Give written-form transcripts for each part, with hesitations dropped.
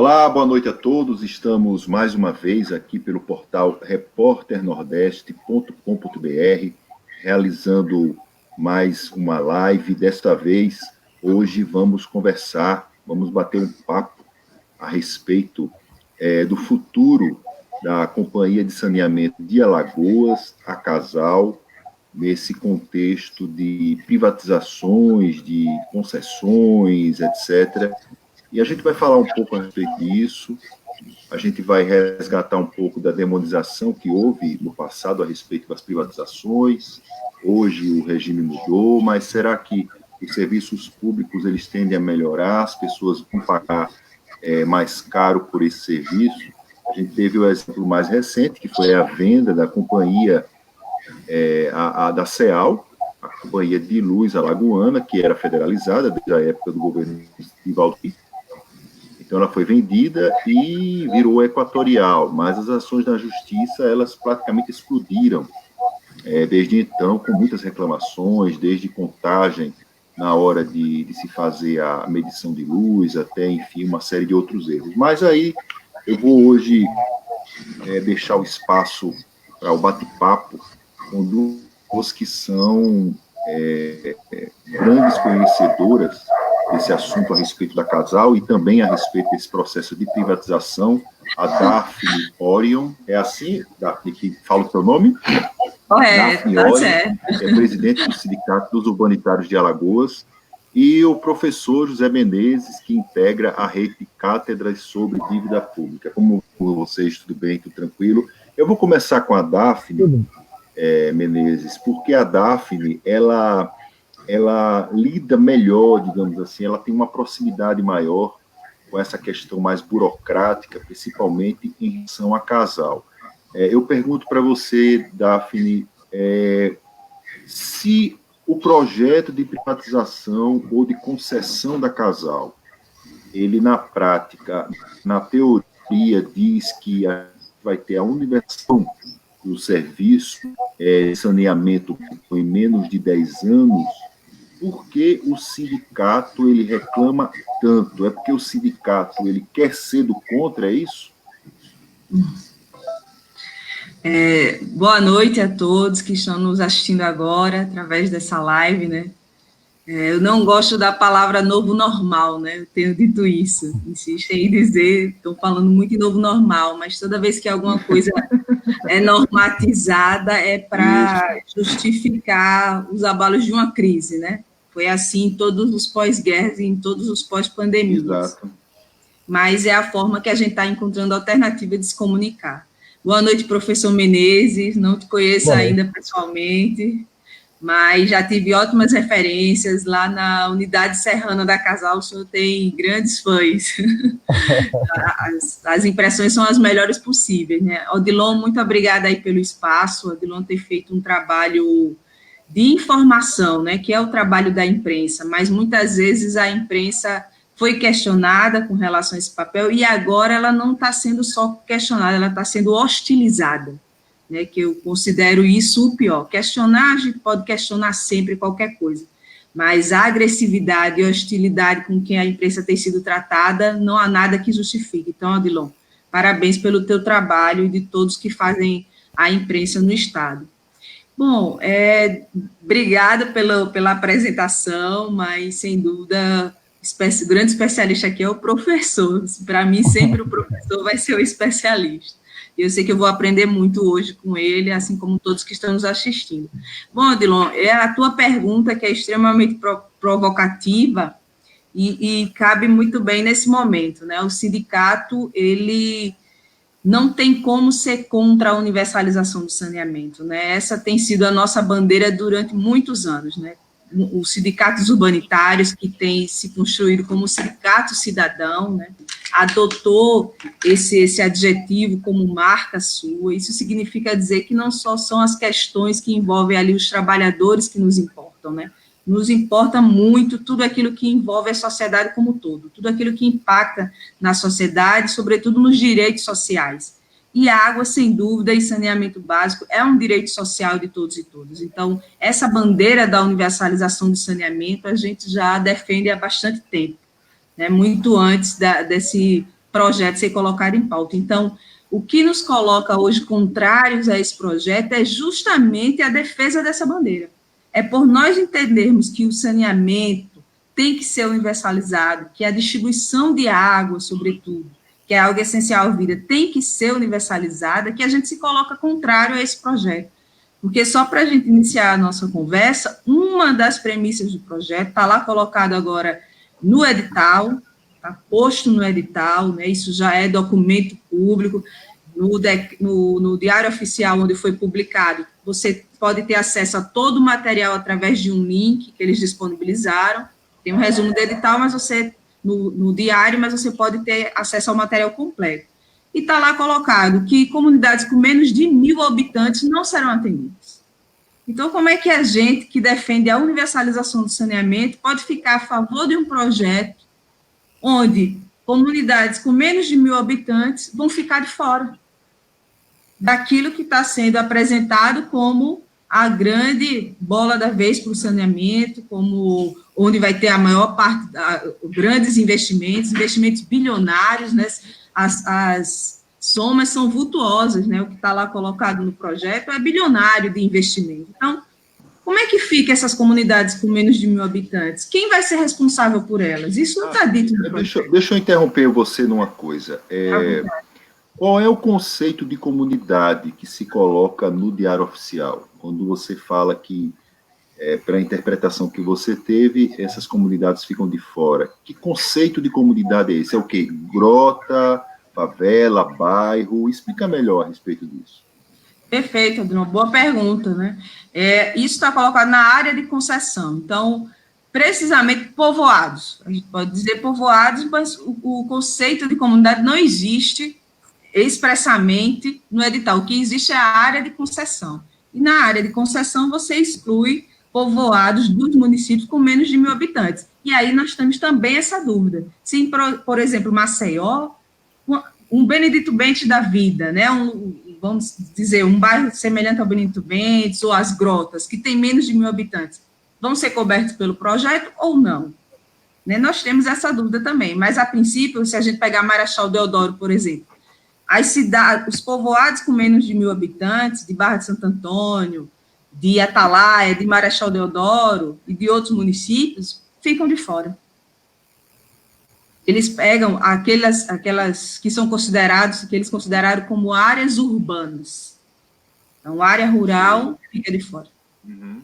Olá, boa noite a todos. Estamos mais uma vez aqui pelo portal repórternordeste.com.br, realizando mais uma live. Desta vez, hoje vamos conversar, vamos bater um papo a respeito do futuro da Companhia de Saneamento de Alagoas, a Casal, nesse contexto de privatizações, de concessões, etc. E a gente vai falar um pouco a respeito disso, a gente vai resgatar um pouco da demonização que houve no passado a respeito das privatizações. Hoje o regime mudou, mas será que os serviços públicos eles tendem a melhorar, as pessoas vão pagar mais caro por esse serviço? A gente teve o exemplo mais recente, que foi a venda da companhia da CEAL, a Companhia de Luz Alagoana, que era federalizada desde a época do governo de Valdir. Então, ela foi vendida e virou equatorial, mas as ações da justiça, elas praticamente explodiram. Desde então, com muitas reclamações, desde contagem na hora de se fazer a medição de luz, até, enfim, uma série de outros erros. Mas aí, eu vou hoje deixar o espaço para o bate-papo com duas que são grandes conhecedoras desse assunto a respeito da Casal e também a respeito desse processo de privatização, a Daphne Orion. É assim, Daphne, que fala o seu nome? Correto, Daphne Orion, é presidente do Sindicato dos Urbanitários de Alagoas, e o professor José Menezes, que integra a rede de cátedras sobre dívida pública. Como vocês, tudo bem, tudo tranquilo? Eu vou começar com a Daphne Menezes, porque a Daphne, ela lida melhor, digamos assim, ela tem uma proximidade maior com essa questão mais burocrática, principalmente em relação a Casal. Eu pergunto para você, Daphne, se o projeto de privatização ou de concessão da Casal, ele na prática, na teoria, diz que vai ter a universalização do serviço de saneamento em menos de 10 anos. Por que o sindicato ele reclama tanto? É porque o sindicato ele quer ser do contra, é isso? Boa noite a todos que estão nos assistindo agora, através dessa live, né? Eu não gosto da palavra novo normal, né? Eu tenho dito isso, insisto em dizer, estou falando muito em novo normal, mas toda vez que alguma coisa é normatizada é para justificar os abalos de uma crise, né? Foi assim em todos os pós-guerras e em todos os pós-pandemias. Exato. Mas é a forma que a gente está encontrando alternativa de se comunicar. Boa noite, professor Menezes, não te conheço ainda pessoalmente, mas já tive ótimas referências lá na unidade serrana da Casal, o senhor tem grandes fãs. As impressões são as melhores possíveis, né? Odilon, muito obrigada aí pelo espaço, Odilon ter feito um trabalho de informação, né, que é o trabalho da imprensa, mas muitas vezes a imprensa foi questionada com relação a esse papel e agora ela não está sendo só questionada, ela está sendo hostilizada, né, que eu considero isso o pior. Questionar, a gente pode questionar sempre qualquer coisa, mas a agressividade e hostilidade com que a imprensa tem sido tratada, não há nada que justifique. Então, Odilon, parabéns pelo teu trabalho e de todos que fazem a imprensa no Estado. Bom, obrigada pela apresentação, mas, sem dúvida, o grande especialista aqui é o professor. Para mim, sempre o professor vai ser o especialista. E eu sei que eu vou aprender muito hoje com ele, assim como todos que estão nos assistindo. Bom, Odilon, é a tua pergunta que é extremamente provocativa e cabe muito bem nesse momento, né? O sindicato, ele não tem como ser contra a universalização do saneamento, né? Essa tem sido a nossa bandeira durante muitos anos, né? Os sindicatos urbanitários, que têm se construído como sindicato cidadão, né? Adotou esse adjetivo como marca sua. Isso significa dizer que não só são as questões que envolvem ali os trabalhadores que nos importam, né? Nos importa muito tudo aquilo que envolve a sociedade como um todo, tudo aquilo que impacta na sociedade, sobretudo nos direitos sociais. E água, sem dúvida, e saneamento básico é um direito social de todos e todas. Então, essa bandeira da universalização do saneamento a gente já defende há bastante tempo, né? Muito antes desse projeto ser colocado em pauta. Então, o que nos coloca hoje contrários a esse projeto é justamente a defesa dessa bandeira. É por nós entendermos que o saneamento tem que ser universalizado, que a distribuição de água, sobretudo, que é algo essencial à vida, tem que ser universalizada, que a gente se coloca contrário a esse projeto. Porque só para a gente iniciar a nossa conversa, uma das premissas do projeto está lá colocado agora no edital, está posto no edital, né, isso já é documento público, no Diário Oficial, onde foi publicado, você pode ter acesso a todo o material através de um link que eles disponibilizaram, tem um resumo do edital, mas você, no diário, mas você pode ter acesso ao material completo. E está lá colocado que comunidades com menos de 1.000 habitantes não serão atendidas. Então, como é que a gente, que defende a universalização do saneamento, pode ficar a favor de um projeto onde comunidades com menos de 1.000 habitantes vão ficar de fora daquilo que está sendo apresentado como a grande bola da vez para o saneamento, como onde vai ter a maior parte, grandes investimentos bilionários, né? As somas são vultuosas, né? O que está lá colocado no projeto é bilionário de investimento. Então, como é que fica essas comunidades com menos de 1.000 habitantes? Quem vai ser responsável por elas? Isso não está dito no projeto. Deixa eu interromper você numa coisa. Qual é o conceito de comunidade que se coloca no Diário Oficial? Quando você fala que, pela interpretação que você teve, essas comunidades ficam de fora. Que conceito de comunidade é esse? É o quê? Grota, favela, bairro? Explica melhor a respeito disso. Perfeito, Adriano, boa pergunta, né? Isso está colocado na área de concessão. Então, precisamente povoados. A gente pode dizer povoados, mas o conceito de comunidade não existe expressamente no edital. O que existe é a área de concessão. E na área de concessão você exclui povoados dos municípios com menos de 1.000 habitantes. E aí nós temos também essa dúvida. Se, por exemplo, Maceió, um Benedito Bentes da vida, né? Vamos dizer, um bairro semelhante ao Benedito Bentes ou as Grotas, que tem menos de 1.000 habitantes, vão ser cobertos pelo projeto ou não? Né? Nós temos essa dúvida também, mas, a princípio, se a gente pegar Marechal Deodoro, por exemplo, as cidades, os povoados com menos de 1.000 habitantes, de Barra de Santo Antônio, de Atalaia, de Marechal Deodoro e de outros municípios, ficam de fora. Eles pegam aquelas que são consideradas, que eles consideraram como áreas urbanas. Então, área rural fica de fora. Uhum.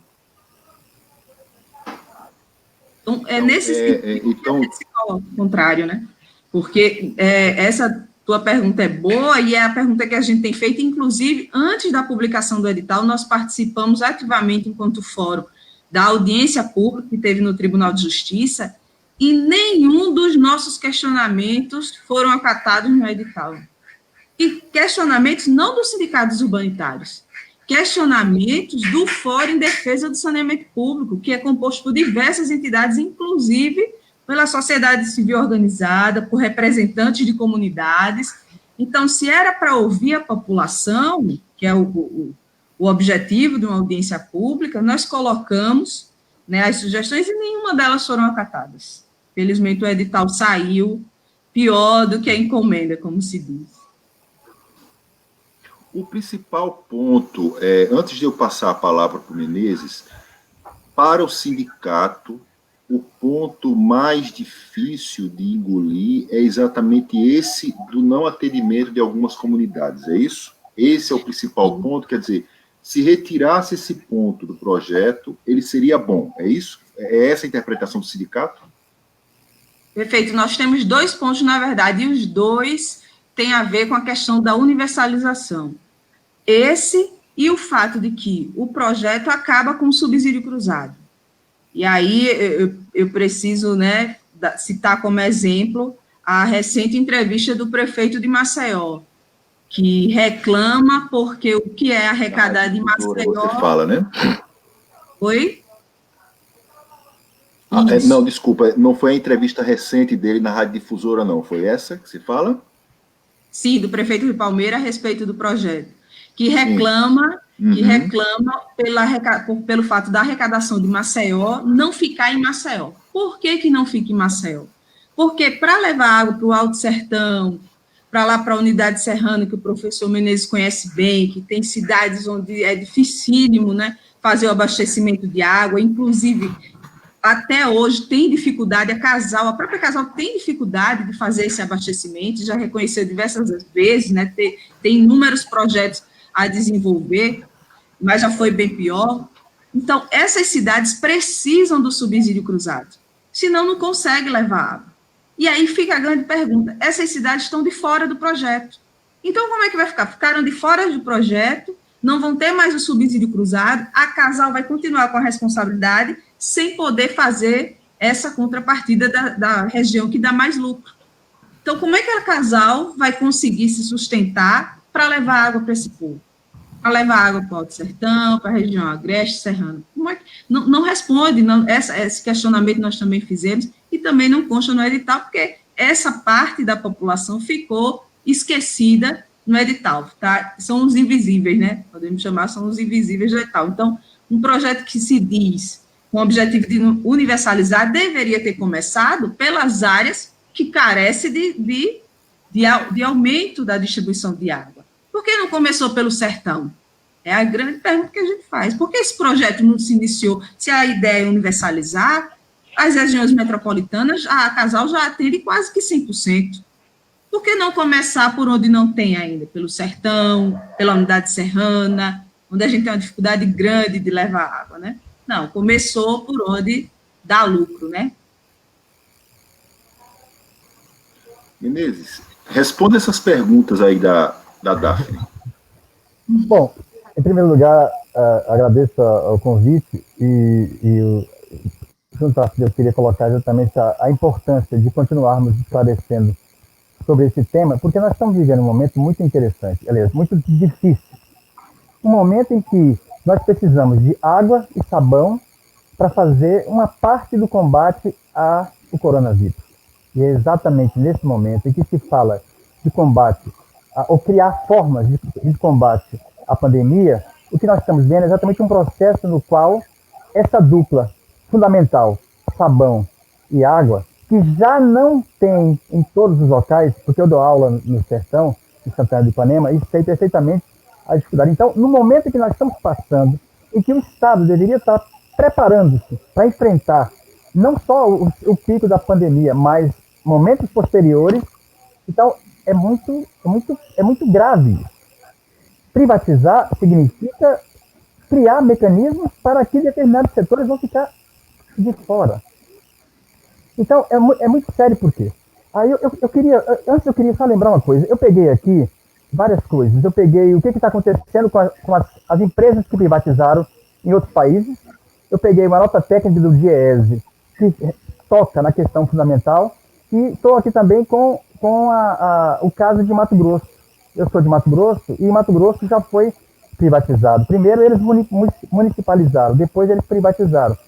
Então, nesse sentido que a gente se coloca o contrário, né? Porque essa tua pergunta é boa e é a pergunta que a gente tem feito, inclusive, antes da publicação do edital, nós participamos ativamente, enquanto fórum, da audiência pública que teve no Tribunal de Justiça, e nenhum dos nossos questionamentos foram acatados no edital. E questionamentos não dos sindicatos urbanitários, questionamentos do Fórum em Defesa do Saneamento Público, que é composto por diversas entidades, inclusive pela sociedade civil organizada, por representantes de comunidades. Então, se era para ouvir a população, que é o objetivo de uma audiência pública, nós colocamos, né, as sugestões e nenhuma delas foram acatadas. Felizmente, o edital saiu pior do que a encomenda, como se diz. O principal ponto, antes de eu passar a palavra para o Menezes, para o sindicato, o ponto mais difícil de engolir é exatamente esse do não atendimento de algumas comunidades, é isso? Esse é o principal ponto, quer dizer, se retirasse esse ponto do projeto, ele seria bom, é isso? É essa a interpretação do sindicato? Perfeito, nós temos 2 pontos, na verdade, e os 2 têm a ver com a questão da universalização. Esse e o fato de que o projeto acaba com o subsídio cruzado. E aí eu preciso, né, citar como exemplo a recente entrevista do prefeito de Maceió, que reclama porque o que é arrecadado em Maceió... Você fala, né? Oi? Não, desculpa, não foi a entrevista recente dele na Rádio Difusora, não. Foi essa que você fala? Sim, do prefeito de Palmeira a respeito do projeto. Que reclama, pelo fato da arrecadação de Maceió não ficar em Maceió. Por que não fica em Maceió? Porque para levar água para o Alto Sertão, para lá para a Unidade Serrana, que o professor Menezes conhece bem, que tem cidades onde é dificílimo, né, fazer o abastecimento de água, inclusive até hoje tem dificuldade, a própria Casal tem dificuldade de fazer esse abastecimento, já reconheceu diversas vezes, né, tem inúmeros projetos a desenvolver, mas já foi bem pior. Então, essas cidades precisam do subsídio cruzado, senão não consegue levar água. E aí fica a grande pergunta, essas cidades estão de fora do projeto. Então, como é que vai ficar? Ficaram de fora do projeto, não vão ter mais o subsídio cruzado, a Casal vai continuar com a responsabilidade sem poder fazer essa contrapartida da região que dá mais lucro. Então, como é que a Casal vai conseguir se sustentar para levar água para esse povo? Para levar água para o Alto Sertão, para a região agreste, serrana? Como é que, não responde, esse questionamento nós também fizemos, e também não consta no edital, porque essa parte da população ficou esquecida no edital, tá? São os invisíveis, né? Podemos chamar, são os invisíveis do edital. Então, um projeto que se diz com o objetivo de universalizar deveria ter começado pelas áreas que carecem de aumento da distribuição de água. Por que não começou pelo sertão? É a grande pergunta que a gente faz. Por que esse projeto não se iniciou? Se a ideia é universalizar, as regiões metropolitanas, a Casal já atende quase que 100%. Por que não começar por onde não tem ainda? Pelo sertão, pela unidade serrana, onde a gente tem uma dificuldade grande de levar água, né? Não, começou por onde dá lucro, né? Menezes, responda essas perguntas aí da Daphne. Bom, em primeiro lugar, agradeço o convite e eu queria colocar exatamente a importância de continuarmos esclarecendo sobre esse tema, porque nós estamos vivendo um momento muito interessante, aliás, muito difícil. Um momento em que nós precisamos de água e sabão para fazer uma parte do combate ao coronavírus. E é exatamente nesse momento em que se fala de combate, ou criar formas de combate à pandemia, o que nós estamos vendo é exatamente um processo no qual essa dupla fundamental, sabão e água, que já não tem em todos os locais, porque eu dou aula no sertão, em Santana do Ipanema, e sei perfeitamente a dificuldade. Então, no momento que nós estamos passando, em que o Estado deveria estar preparando-se para enfrentar não só o pico da pandemia, mas momentos posteriores, então é muito grave. Privatizar significa criar mecanismos para que determinados setores vão ficar de fora. Então, é muito sério por quê? Aí eu queria só lembrar uma coisa. Eu peguei aqui várias coisas. Eu peguei o que está acontecendo com as empresas que privatizaram em outros países. Eu peguei uma nota técnica do DIEESE, que toca na questão fundamental, e estou aqui também com o caso de Mato Grosso. Eu sou de Mato Grosso, e Mato Grosso já foi privatizado. Primeiro eles municipalizaram, depois eles privatizaram.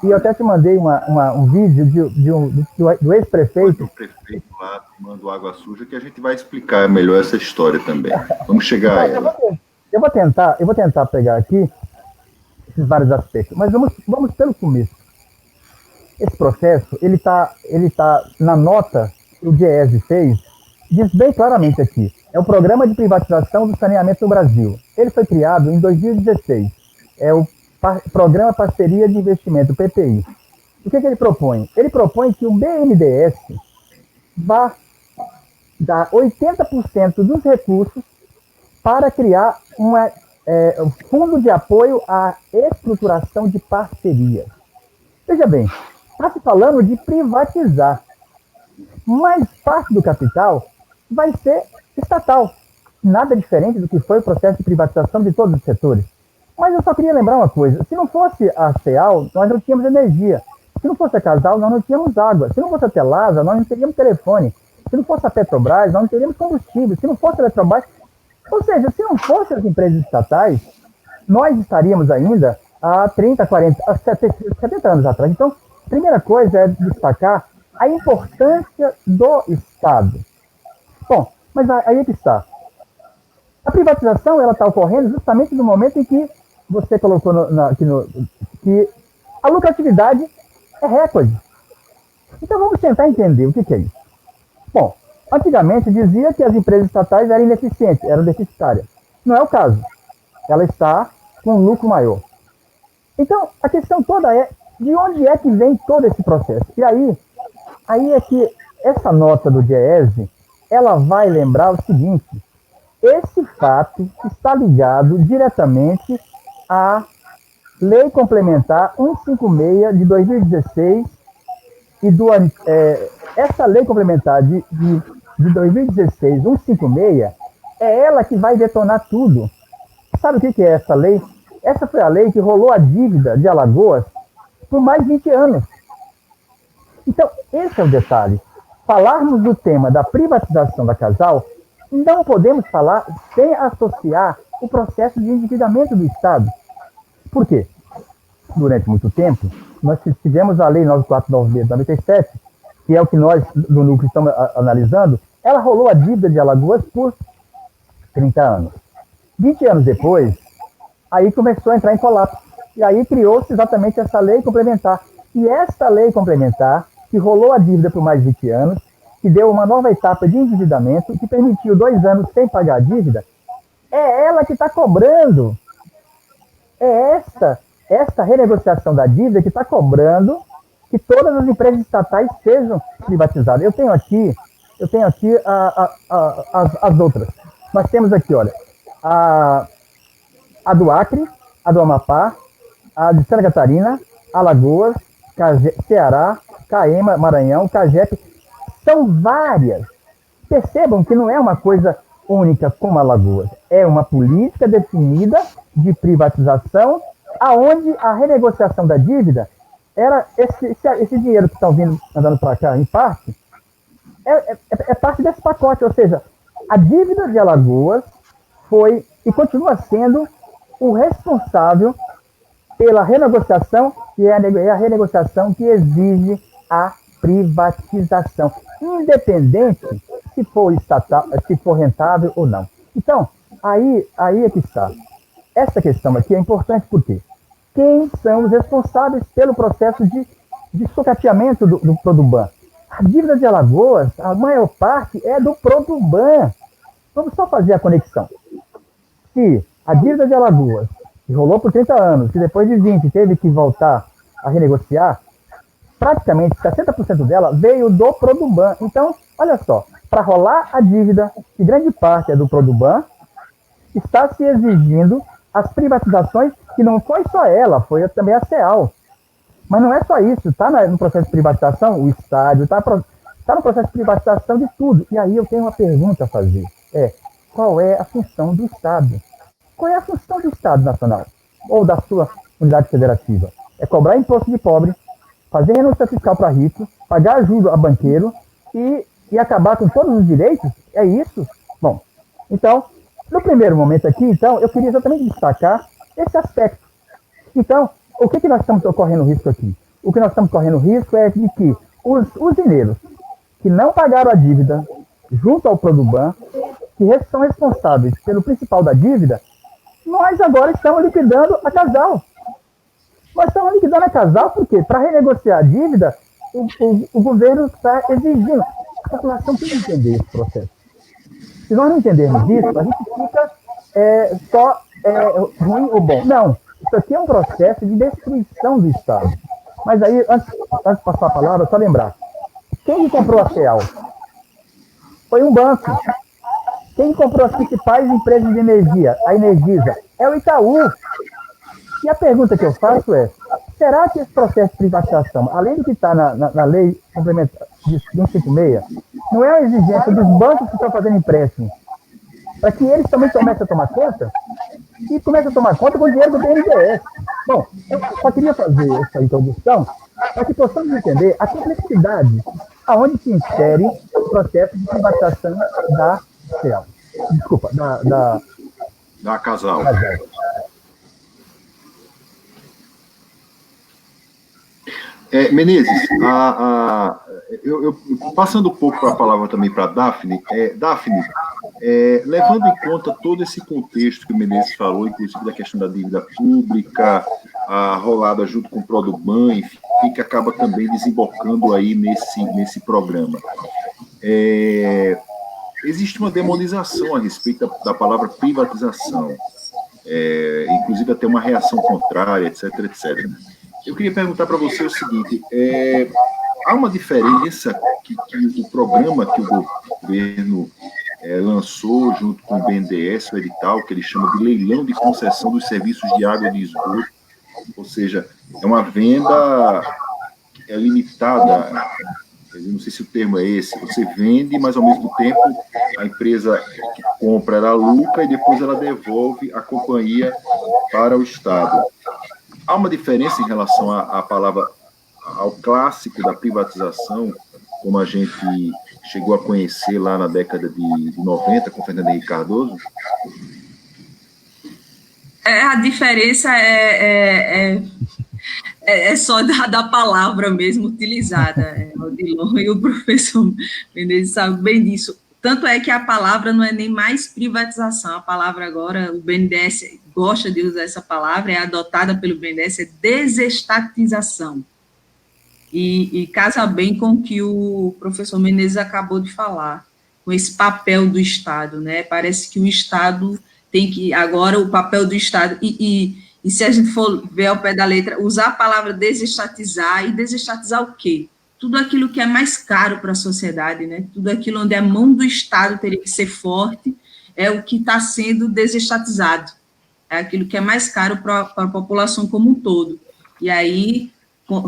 E eu até te mandei um vídeo do ex-prefeito. O prefeito lá tomando água suja, que a gente vai explicar melhor essa história também. Vamos chegar a ela. Eu vou tentar pegar aqui esses vários aspectos, mas vamos pelo começo. Esse processo, ele tá na nota que o DIEESE fez, diz bem claramente aqui, é o Programa de Privatização do Saneamento no Brasil. Ele foi criado em 2016, é o Programa Parceria de Investimento, PPI. O que ele propõe? Ele propõe que o BNDES vá dar 80% dos recursos para criar um fundo de apoio à estruturação de parcerias. Veja bem, está se falando de privatizar, mas parte do capital vai ser estatal. Nada diferente do que foi o processo de privatização de todos os setores. Mas eu só queria lembrar uma coisa. Se não fosse a CEAL, nós não tínhamos energia. Se não fosse a Casal, nós não tínhamos água. Se não fosse a Telasa, nós não teríamos telefone. Se não fosse a Petrobras, nós não teríamos combustível. Se não fosse a Eletrobras... Ou seja, se não fossem as empresas estatais, nós estaríamos ainda há 30, 40, 70 anos atrás. Então, a primeira coisa é destacar a importância do Estado. Bom, mas aí é que está. A privatização ela está ocorrendo justamente no momento em que você colocou que a lucratividade é recorde. Então vamos tentar entender o que é isso. Bom, antigamente dizia que as empresas estatais eram ineficientes, eram deficitárias. Não é o caso. Ela está com um lucro maior. Então, a questão toda é de onde é que vem todo esse processo. E aí é que essa nota do DIEESE, ela vai lembrar o seguinte: esse fato está ligado diretamente à Lei Complementar 156 de 2016 e essa Lei Complementar de 2016, 156, é ela que vai detonar tudo. Sabe o que é essa lei? Essa foi a lei que rolou a dívida de Alagoas por mais de 20 anos. Então, esse é o detalhe. Falarmos do tema da privatização da Casal, não podemos falar sem associar o processo de endividamento do Estado. Por quê? Durante muito tempo, nós tivemos a Lei 9496 de 97, que é o que nós, do Núcleo, estamos analisando. Ela rolou a dívida de Alagoas por 30 anos. 20 anos depois, aí começou a entrar em colapso. E aí criou-se exatamente essa lei complementar. E essa lei complementar, que rolou a dívida por mais de 20 anos, que deu uma nova etapa de endividamento, que permitiu 2 anos sem pagar a dívida, é ela que está cobrando. É esta renegociação da dívida que está cobrando que todas as empresas estatais sejam privatizadas. Eu tenho aqui as outras. Nós temos aqui, olha, a do Acre, a do Amapá, a de Santa Catarina, Alagoas, Ceará, Caema, Maranhão, Cagepe. São várias. Percebam que não é uma coisa única como Alagoas. É uma política definida de privatização, aonde a renegociação da dívida era esse dinheiro que estão vindo andando para cá, em parte, é parte desse pacote. Ou seja, a dívida de Alagoas foi e continua sendo o responsável pela renegociação, que é a renegociação que exige a privatização, independente se for estatal, se for rentável ou não. Então, aí é que está. Essa questão aqui é importante porque quem são os responsáveis pelo processo de sucateamento do Produban? A dívida de Alagoas, a maior parte é do Produban. Vamos só fazer a conexão. Se a dívida de Alagoas, que rolou por 30 anos, que depois de 20 teve que voltar a renegociar, praticamente 60% dela veio do Produban. Então, olha só, para rolar a dívida, que grande parte é do Produban, está se exigindo as privatizações, que não foi só ela, foi também a CEAL. Mas não é só isso, está no processo de privatização, o estádio, está no processo de privatização de tudo. E aí eu tenho uma pergunta a fazer, qual é a função do Estado? Qual é a função do Estado Nacional? Ou da sua unidade federativa? É cobrar imposto de pobre, fazer renúncia fiscal para rico, pagar ajuda a banqueiro e acabar com todos os direitos? É isso? Bom, então, no primeiro momento aqui, então, eu queria exatamente destacar esse aspecto. Então, o que nós estamos correndo risco aqui? O que nós estamos correndo risco é de que os usineiros que não pagaram a dívida junto ao Produban, que são responsáveis pelo principal da dívida, nós agora estamos liquidando a Casal. Nós estamos liquidando a Casal porque, para renegociar a dívida, o governo está exigindo. A população tem que entender esse processo. Se nós não entendermos isso, a gente fica só ruim ou bom. Não, isso aqui é um processo de destruição do Estado. Mas aí, antes de passar a palavra, só lembrar. Quem comprou a CEAL? Foi um banco. Quem comprou as principais empresas de energia? A Energisa. É o Itaú. E a pergunta que eu faço é, será que esse processo de privatização, além do que está na lei complementar de 156, não é uma exigência dos bancos que estão fazendo empréstimo, para que eles também comecem a tomar conta? E comecem a tomar conta com o dinheiro do BNDES. Bom, eu só queria fazer essa introdução para que possamos entender a complexidade aonde se insere o processo de privatização da CEAL. Desculpa, Da Casal. Menezes, eu passando um pouco a palavra também para a Daphne. Daphne, levando em conta todo esse contexto que o Menezes falou, inclusive da questão da dívida pública, a rolada junto com o Produban, enfim, que acaba também desembocando aí nesse programa. Existe uma demonização a respeito da palavra privatização, inclusive até uma reação contrária, etc, etc. Eu queria perguntar para você o seguinte, há uma diferença que o programa que o governo lançou junto com o BNDES, o edital, que ele chama de leilão de concessão dos serviços de água e de esgoto, ou seja, é uma venda limitada, eu não sei se o termo é esse, você vende, mas ao mesmo tempo a empresa que compra, ela lucra e depois ela devolve a companhia para o Estado. Há uma diferença em relação à palavra, ao clássico da privatização, como a gente chegou a conhecer lá na década de 90, com Fernando Henrique Cardoso? A diferença é só da palavra mesmo utilizada. O Odilon e o professor Menezes sabem bem disso. Tanto é que a palavra não é nem mais privatização, a palavra agora, o BNDES gosta de usar essa palavra, é adotada pelo BNDES, é desestatização. E casa bem com o que o professor Menezes acabou de falar, com esse papel do Estado, né? Parece que o Estado tem que, agora, o papel do Estado, e se a gente for ver ao pé da letra, usar a palavra desestatizar, e desestatizar o quê? Tudo aquilo que é mais caro para a sociedade, né? Tudo aquilo onde a mão do Estado teria que ser forte, é o que está sendo desestatizado. É aquilo que é mais caro para a população como um todo. E aí,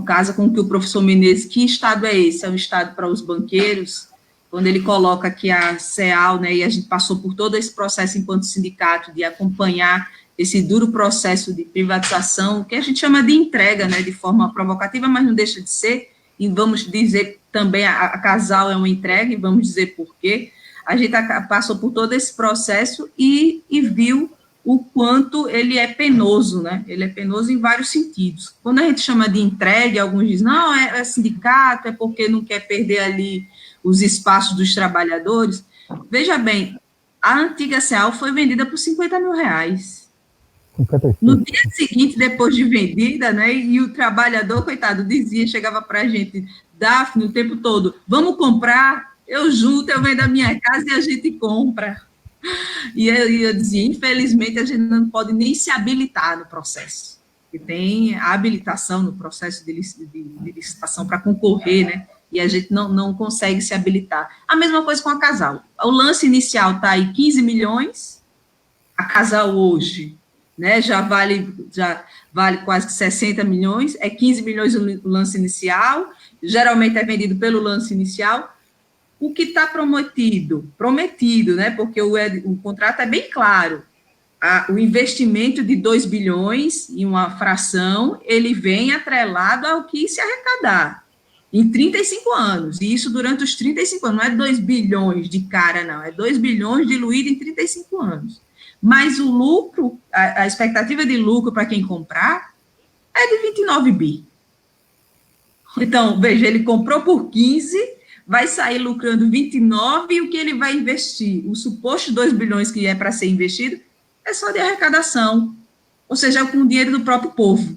casa com que o professor Menezes, que Estado é esse? É um Estado para os banqueiros? Quando ele coloca que a CEAL, né, e a gente passou por todo esse processo enquanto sindicato, de acompanhar esse duro processo de privatização, que a gente chama de entrega, né, de forma provocativa, mas não deixa de ser, e vamos dizer também, a Casal é uma entrega, e vamos dizer por quê. A gente passou por todo esse processo e viu o quanto ele é penoso, né? Ele é penoso em vários sentidos. Quando a gente chama de entrega, alguns dizem, não, é sindicato, é porque não quer perder ali os espaços dos trabalhadores. Veja bem, a antiga CEAL foi vendida por R$50 mil. No dia seguinte, depois de vendida, né, e o trabalhador, coitado, dizia, chegava para a gente, Daphne, o tempo todo, vamos comprar, eu junto, eu vendo a minha casa e a gente compra. E eu dizia, infelizmente, a gente não pode nem se habilitar no processo, porque tem a habilitação no processo de licitação para concorrer, né, e a gente não consegue se habilitar. A mesma coisa com a Casal. O lance inicial está aí 15 milhões, a Casal hoje, né, já vale quase que 60 milhões, é 15 milhões o lance inicial, geralmente é vendido pelo lance inicial. O que está prometido, né, porque o contrato é bem claro, o investimento de 2 bilhões em uma fração, ele vem atrelado ao que se arrecadar, em 35 anos, e isso durante os 35 anos, não é 2 bilhões de cara, não, é 2 bilhões diluído em 35 anos. Mas o lucro, a expectativa de lucro para quem comprar é de 29 bi. Então, veja, ele comprou por 15, vai sair lucrando 29, e o que ele vai investir? O suposto 2 bilhões que é para ser investido é só de arrecadação, ou seja, com o dinheiro do próprio povo.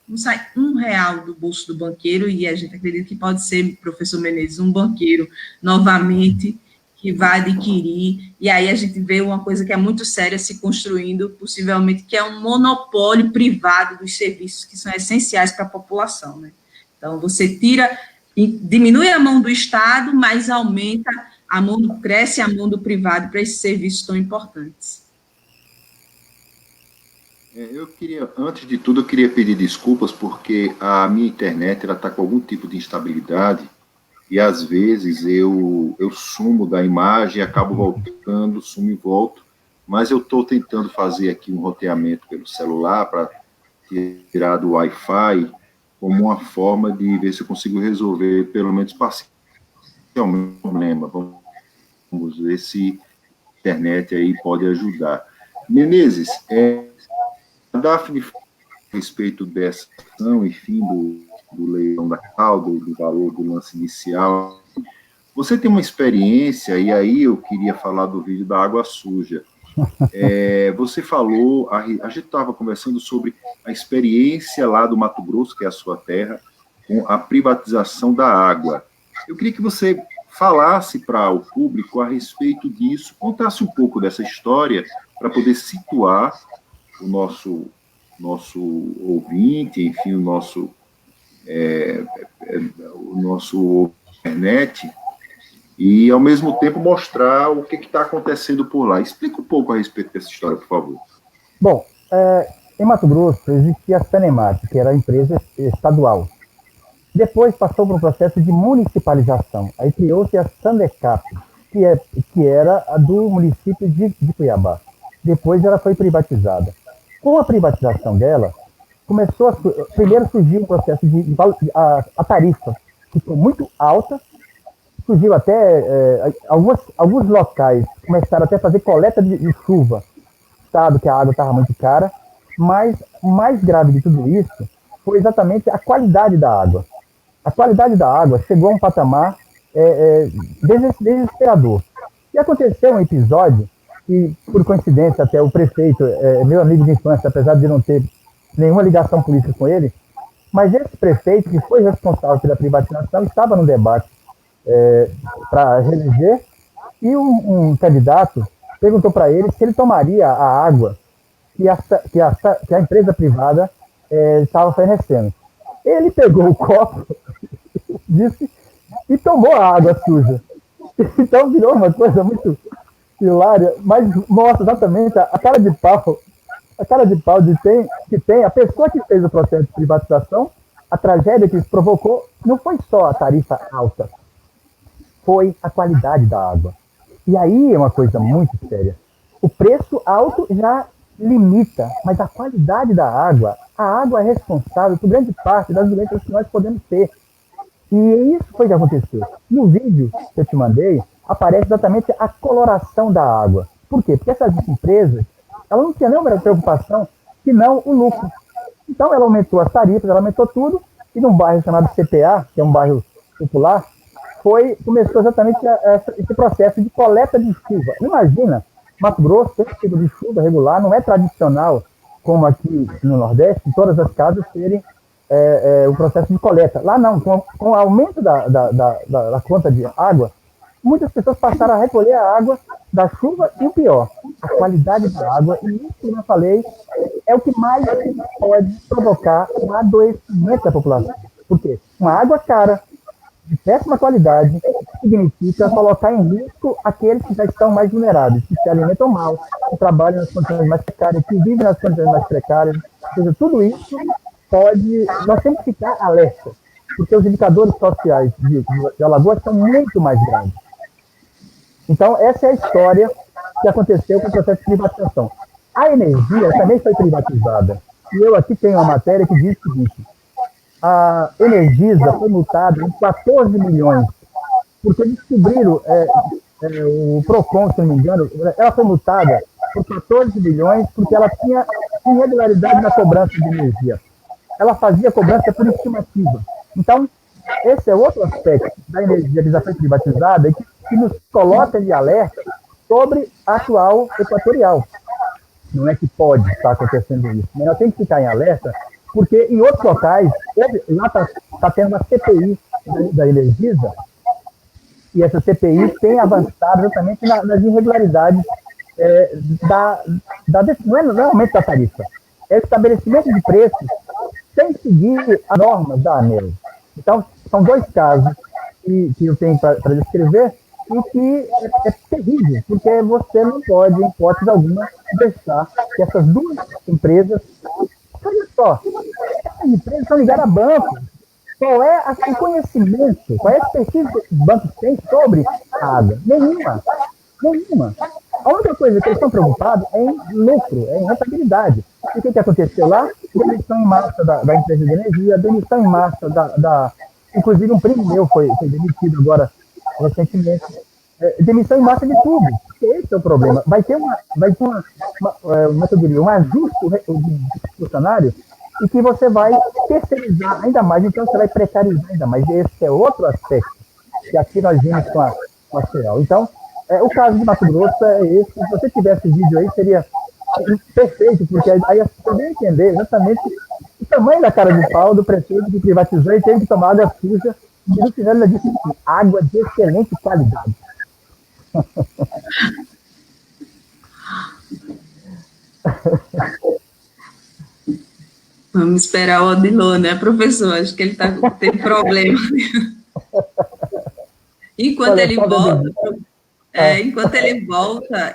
Não sai R$1 do bolso do banqueiro, e a gente acredita que pode ser, professor Menezes, um banqueiro novamente que vai adquirir, e aí a gente vê uma coisa que é muito séria se construindo, possivelmente, que é um monopólio privado dos serviços que são essenciais para a população, né? Então, você diminui a mão do Estado, mas aumenta cresce a mão do privado para esses serviços tão importantes. Antes de tudo, eu queria pedir desculpas, porque a minha internet está com algum tipo de instabilidade, e às vezes eu sumo da imagem, acabo voltando, sumo e volto, mas eu estou tentando fazer aqui um roteamento pelo celular para tirar do Wi-Fi, como uma forma de ver se eu consigo resolver, pelo menos parcialmente, o problema. Vamos ver se a internet aí pode ajudar. Menezes, a Daphne, a respeito dessa ação, enfim, do leilão da CAL, do valor do lance inicial, você tem uma experiência, e aí eu queria falar do vídeo da água suja. Você falou, a gente estava conversando sobre a experiência lá do Mato Grosso, que é a sua terra, com a privatização da água. Eu queria que você falasse para o público a respeito disso, contasse um pouco dessa história para poder situar o nosso ouvinte, enfim, o nosso internet, e, ao mesmo tempo, mostrar o que está acontecendo por lá. Explica um pouco a respeito dessa história, por favor. Bom, em Mato Grosso existia a Sanemar, que era a empresa estadual. Depois passou por um processo de municipalização. Aí criou-se a Sandecap, que era a do município de Cuiabá. Depois ela foi privatizada. Com a privatização dela, primeiro surgiu um processo a tarifa, que ficou muito alta, surgiu até alguns locais começaram até a fazer coleta de chuva, dado que a água estava muito cara, mas o mais grave de tudo isso foi exatamente a qualidade da água. A qualidade da água chegou a um patamar desesperador. E aconteceu um episódio que, por coincidência, até o prefeito, meu amigo de infância, apesar de não ter nenhuma ligação política com ele, mas esse prefeito, que foi responsável pela privatização, estava no debate para reeleger, e um candidato perguntou para ele se ele tomaria a água que a empresa privada estava fornecendo. Ele pegou o copo, disse, e tomou a água suja. Então virou uma coisa muito hilária, mas mostra exatamente a cara de pau que tem a pessoa que fez o processo de privatização. A tragédia que isso provocou não foi só a tarifa alta, foi a qualidade da água. E aí é uma coisa muito séria. O preço alto já limita, mas a qualidade da água, a água é responsável por grande parte das doenças que nós podemos ter. E isso foi o que aconteceu. No vídeo que eu te mandei, aparece exatamente a coloração da água. Por quê? Porque essas empresas, ela não tinha nenhuma preocupação senão o lucro. Então ela aumentou as tarifas, ela aumentou tudo, e num bairro chamado CPA, que é um bairro popular, começou exatamente esse processo de coleta de chuva. Imagina, Mato Grosso tem um tipo de chuva regular, não é tradicional, como aqui no Nordeste, todas as casas terem o processo de coleta. Lá não, com o aumento da conta de água, muitas pessoas passaram a recolher a água da chuva, e o pior, a qualidade da água, e isso que eu falei, é o que mais pode provocar um adoecimento da população. Por quê? Uma água cara, de péssima qualidade, significa colocar em risco aqueles que já estão mais vulneráveis, que se alimentam mal, que trabalham nas condições mais precárias, que vivem nas condições mais precárias. Ou seja, tudo isso nós temos que ficar alerta, porque os indicadores sociais de Alagoas são muito mais grandes. Então, essa é a história que aconteceu com o processo de privatização. A energia também foi privatizada. E eu aqui tenho uma matéria que diz o seguinte: a Energisa foi multada em 14 milhões, porque descobriram, o PROCON, se não me engano, ela foi multada por 14 milhões porque ela tinha irregularidade na cobrança de energia. Ela fazia cobrança por estimativa. Então, esse é outro aspecto da energia que já foi privatizada e que nos coloca de alerta sobre a atual equatorial. Não é que pode estar acontecendo isso, mas nós temos que ficar em alerta, porque em outros locais, lá está tendo uma CPI da Energisa, e essa CPI tem avançado exatamente nas irregularidades não é aumento da tarifa, é estabelecimento de preços sem seguir as normas da ANEEL. Então, são dois casos que eu tenho para descrever e que é terrível, porque você não pode, em hipótese alguma, deixar que essas duas empresas... Olha só, essas empresas estão ligadas a bancos. Qual é o conhecimento, qual é a expertise que os bancos têm sobre a água? Nenhuma. A única coisa que eles estão preocupados é em lucro, é em rentabilidade. E o que aconteceu lá? Demissão em massa da empresa de energia, demissão em massa inclusive um primo meu foi demitido agora recentemente. Demissão em massa de tudo. Esse é o problema. Vai ter um ajuste de funcionário e que você vai terceirizar ainda mais, então você vai precarizar ainda mais. Esse é outro aspecto que aqui nós vimos com a CEAL. Então, o caso de Mato Grosso é esse. Se você tivesse vídeo aí, seria perfeito, porque aí você poderia entender exatamente O tamanho da cara de pau do prefeito que privatizou e teve que tomar água suja. E no final ela disse assim, água de excelente qualidade. Vamos esperar o Odilon, né, professor? Acho que ele tem problema. Enquanto ele volta,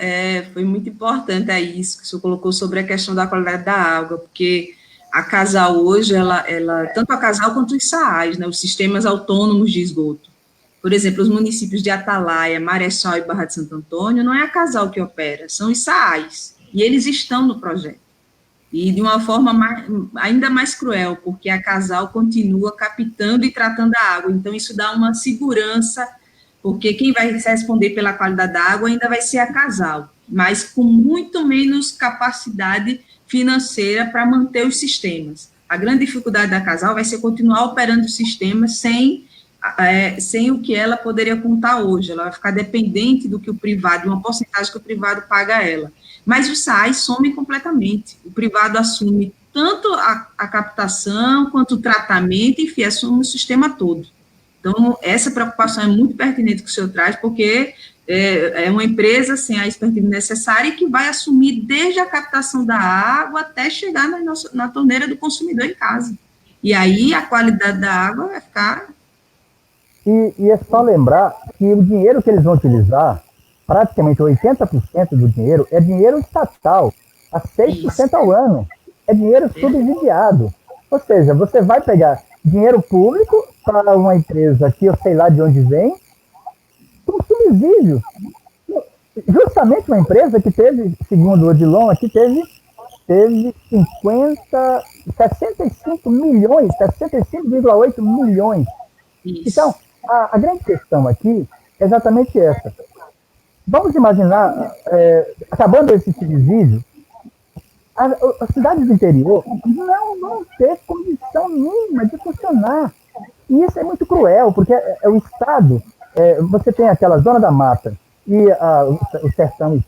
foi muito importante aí isso que o senhor colocou sobre a questão da qualidade da água, porque a Casal hoje, tanto a Casal quanto os SAAs, né, os sistemas autônomos de esgoto. Por exemplo, os municípios de Atalaia, Marechal e Barra de Santo Antônio, não é a Casal que opera, são os SAAs, e eles estão no projeto. E de uma forma ainda mais cruel, porque a Casal continua captando e tratando a água, então isso dá uma segurança, porque quem vai responder pela qualidade da água ainda vai ser a Casal, mas com muito menos capacidade financeira para manter os sistemas. A grande dificuldade da Casal vai ser continuar operando os sistemas sem o que ela poderia contar hoje. Ela vai ficar dependente do que o privado, de uma porcentagem que o privado paga a ela. Mas os SAIs somem completamente. O privado assume tanto a captação, quanto o tratamento, enfim, assume o sistema todo. Então, essa preocupação é muito pertinente que o senhor traz, porque é uma empresa sem a expertise necessária e que vai assumir desde a captação da água até chegar na torneira do consumidor em casa. E aí a qualidade da água vai ficar... E é só lembrar que o dinheiro que eles vão utilizar, praticamente 80% do dinheiro, é dinheiro estatal, a 6% ao ano. É dinheiro subsidiado. Ou seja, você vai pegar dinheiro público para uma empresa que eu sei lá de onde vem, como subsídio. Justamente uma empresa que teve, segundo o Odilon, aqui teve 65 milhões, 65,8 milhões. Isso. Então, a grande questão aqui é exatamente essa. Vamos imaginar, acabando esse subsídio, as cidades do interior não vão ter condição mínima de funcionar. E isso é muito cruel, porque o Estado, você tem aquela zona da mata e o sertão e o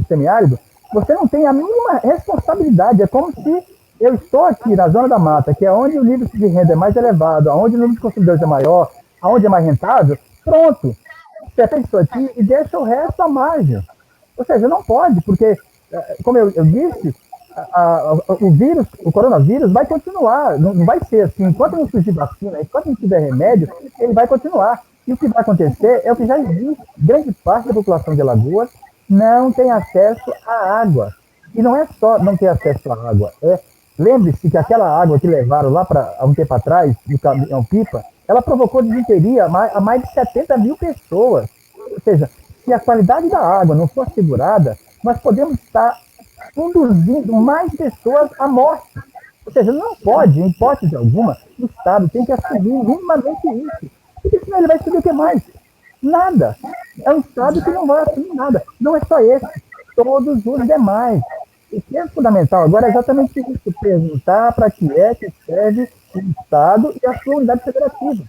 semiárido, você não tem a mínima responsabilidade. É como se eu estou aqui na zona da mata, que é onde o nível de renda é mais elevado, onde o número de consumidores é maior, onde é mais rentável, pronto. Você tem isso aqui e deixa o resto à margem. Ou seja, não pode, porque, como eu disse, o coronavírus vai continuar, não vai ser assim. Enquanto não surgir vacina, enquanto não tiver remédio, ele vai continuar. E o que vai acontecer é o que já existe. Grande parte da população de Alagoas não tem acesso à água. E não é só não ter acesso à água. Lembre-se que aquela água que levaram lá há um tempo atrás, no caminhão-pipa, ela provocou desinteria a mais de 70 mil pessoas. Ou seja, se a qualidade da água não for assegurada, nós podemos estar induzindo mais pessoas à morte. Ou seja, não pode, em hipótese alguma, o Estado tem que assumir minimamente isso. Porque senão ele vai assumir o que mais? Nada. É um Estado que não vai assumir nada. Não é só esse, todos os demais. O que é fundamental agora é exatamente isso, perguntar para que serve o Estado e a sua unidade federativa.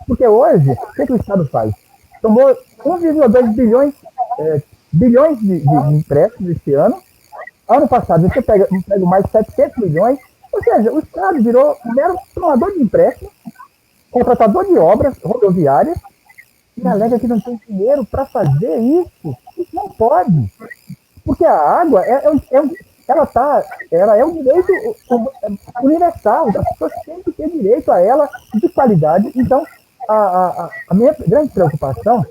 Porque hoje, o que o Estado faz? Tomou 1,2 bilhões de empréstimos esse ano. Ano passado, você pega mais 700 milhões. Ou seja, o Estado virou um mero tomador de empréstimos, contratador de obras rodoviárias, e alega que não tem dinheiro para fazer isso. Isso não pode. Porque a água ela é um direito universal. As pessoas têm que ter direito a ela de qualidade. Então, a minha grande preocupação,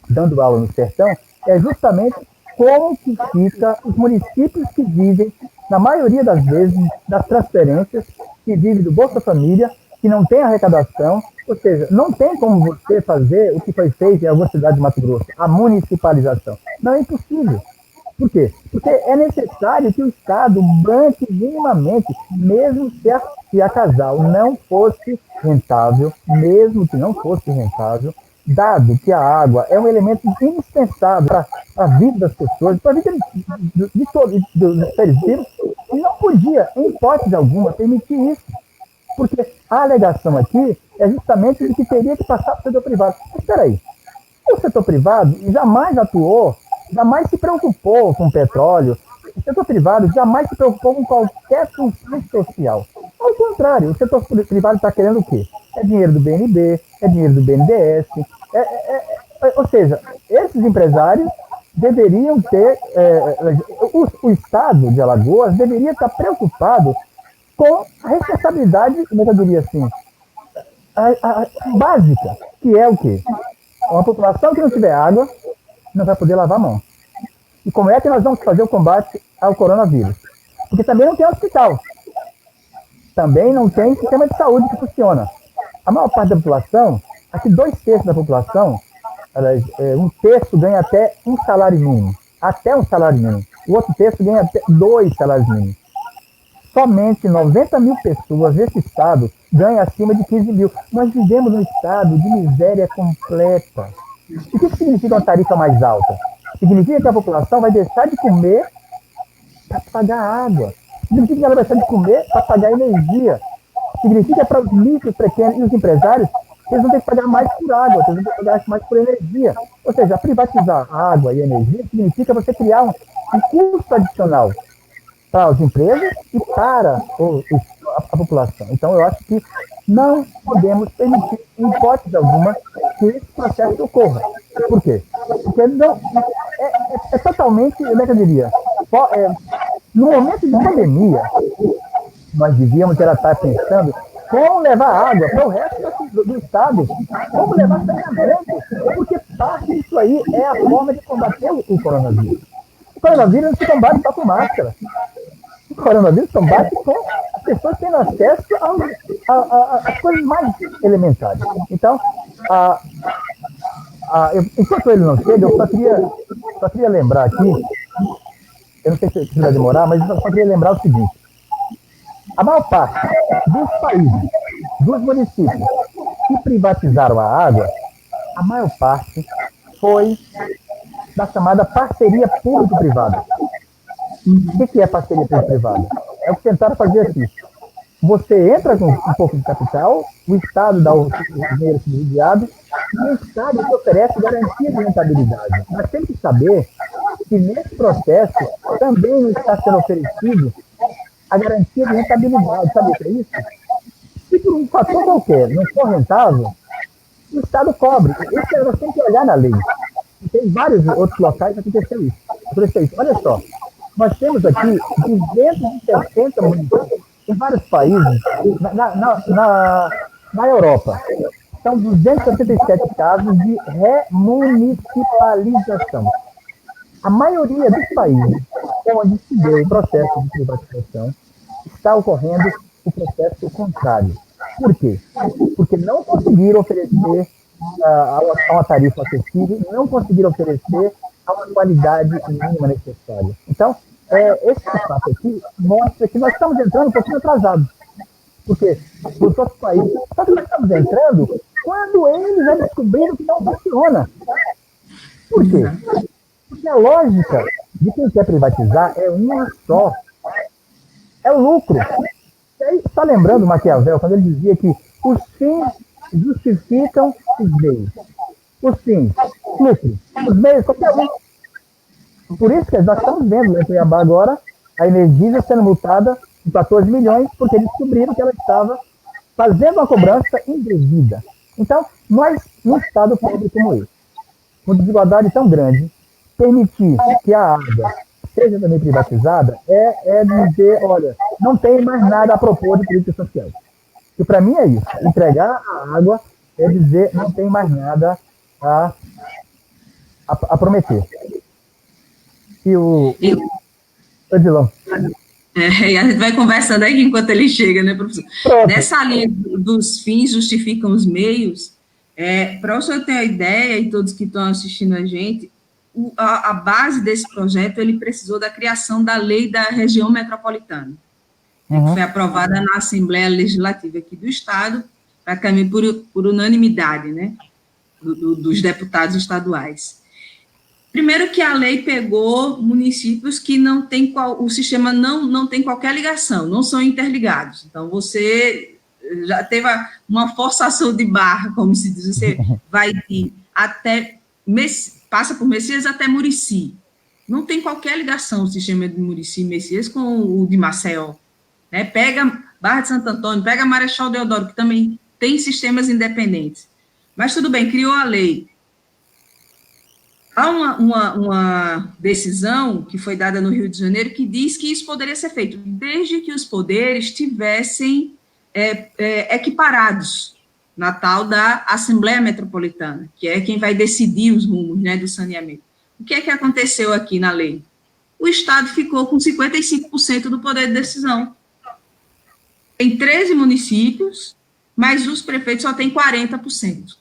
dando aula no sertão, é justamente como que fica os municípios que vivem, na maioria das vezes, das transferências, que vivem do Bolsa Família, que não tem arrecadação, ou seja, não tem como você fazer o que foi feito em algumas cidades de Mato Grosso, a municipalização. Não é impossível. Por quê? Porque é necessário que o Estado banque minimamente, mesmo se a Casal não fosse rentável, mesmo que não fosse rentável, dado que a água é um elemento indispensável para a vida das pessoas, para a vida de todos os seres vivos, e não podia, em hipótese alguma, permitir isso. Porque a alegação aqui é justamente de que teria que passar para o setor privado. Mas espera aí, o setor privado jamais atuou, jamais se preocupou com petróleo, o setor privado jamais se preocupou com qualquer função social. Ao contrário, o setor privado está querendo o quê? É dinheiro do BNB, é dinheiro do BNDES, ou seja, esses empresários deveriam ter, o Estado de Alagoas deveria estar preocupado com a responsabilidade, como eu diria assim, a básica, que é o quê? Uma população que não tiver água não vai poder lavar a mão. E como é que nós vamos fazer o combate ao coronavírus? Porque também não tem hospital. Também não tem sistema de saúde que funciona. A maior parte da população, aqui 2/3 da população, um terço ganha até um salário mínimo. Até um salário mínimo. O outro terço ganha até 2 salários mínimos. Somente 90 mil pessoas nesse estado ganham acima de 15 mil. Nós vivemos num estado de miséria completa. O que significa uma tarifa mais alta? Significa que a população vai deixar de comer para pagar água. Significa que ela vai deixar de comer para pagar energia. Significa para os micros, pequenos e os empresários, eles vão ter que pagar mais por água, eles vão ter que pagar mais por energia. Ou seja, privatizar água e energia significa você criar um custo adicional para as empresas e para a população. Então, eu acho que não podemos permitir, em hipótese alguma, que esse processo ocorra. Por quê? Porque não, é totalmente, como é que eu diria, no momento de pandemia, nós devíamos estar pensando como levar água para o resto do estado, como levar saneamento, porque parte disso aí é a forma de combater o coronavírus. O coronavírus não se combate só com máscara. O coronavírus combate com as pessoas tendo acesso às coisas mais elementares. Então, enquanto ele não chega, eu só queria lembrar aqui, eu não sei se vai demorar, mas eu só queria lembrar o seguinte: a maior parte dos países, dos municípios que privatizaram a água, a maior parte foi da chamada parceria público-privada. O que é parceria público-privada? É o que tentaram fazer aqui. Você entra com um pouco de capital, o Estado dá o dinheiro subsidiado, e o Estado te oferece garantia de rentabilidade. Nós temos que saber que nesse processo também está sendo oferecido a garantia de rentabilidade. Sabe o que é isso? Se por um fator qualquer não for rentável, o Estado cobre. Isso nós temos que olhar na lei. E tem vários outros locais que aconteceu isso. Olha só, nós temos aqui 260 municípios em vários países na Europa. São 277 casos de remunicipalização. A maioria dos países onde se deu o processo de privatização está ocorrendo o processo contrário. Por quê? Porque não conseguiram oferecer uma tarifa acessível, não conseguiram oferecer a uma qualidade mínima necessária. Então, esse fato aqui mostra que nós estamos entrando um pouquinho atrasados. Porque os outros países, só que nós estamos entrando quando eles já descobriram que não funciona. Por quê? Porque a lógica de quem quer privatizar é uma só. É o lucro. E aí, só lembrando Maquiavel, quando ele dizia que os fins justificam os meios. Os fins, lucro. Os meios, qualquer um. Por isso que nós estamos vendo em Cuiabá agora a Energisa sendo multada em 14 milhões porque descobriram que ela estava fazendo uma cobrança indevida. Então, nós, num estado pobre como esse, com desigualdade tão grande, permitir que a água seja também privatizada é dizer, olha, não tem mais nada a propor de política social. E para mim é isso. Entregar a água é dizer não tem mais nada a prometer. E o Odilon. E a gente vai conversando aqui enquanto ele chega, né, professor? Pronto. Nessa linha dos fins justificam os meios, para o senhor ter a ideia, e todos que estão assistindo a gente, a base desse projeto, ele precisou da criação da lei da região metropolitana, que foi aprovada na Assembleia Legislativa aqui do Estado, praticamente por unanimidade, né, dos deputados estaduais. Primeiro que a lei pegou municípios que não tem o sistema não tem qualquer ligação, não são interligados. Então, você já teve uma forçação de barra, como se diz, você vai de passa por Messias até Murici. não tem qualquer ligação o sistema de Murici Messias com o de Maceió. Né? Pega Barra de Santo Antônio, pega Marechal Deodoro, que também tem sistemas independentes. Mas tudo bem, criou a lei. Há uma decisão que foi dada no Rio de Janeiro que diz que isso poderia ser feito desde que os poderes estivessem equiparados na tal da Assembleia Metropolitana, que é quem vai decidir os rumos, né, do saneamento. O que é que aconteceu aqui na lei? O Estado ficou com 55% do poder de decisão. Tem 13 municípios, mas os prefeitos só têm 40%.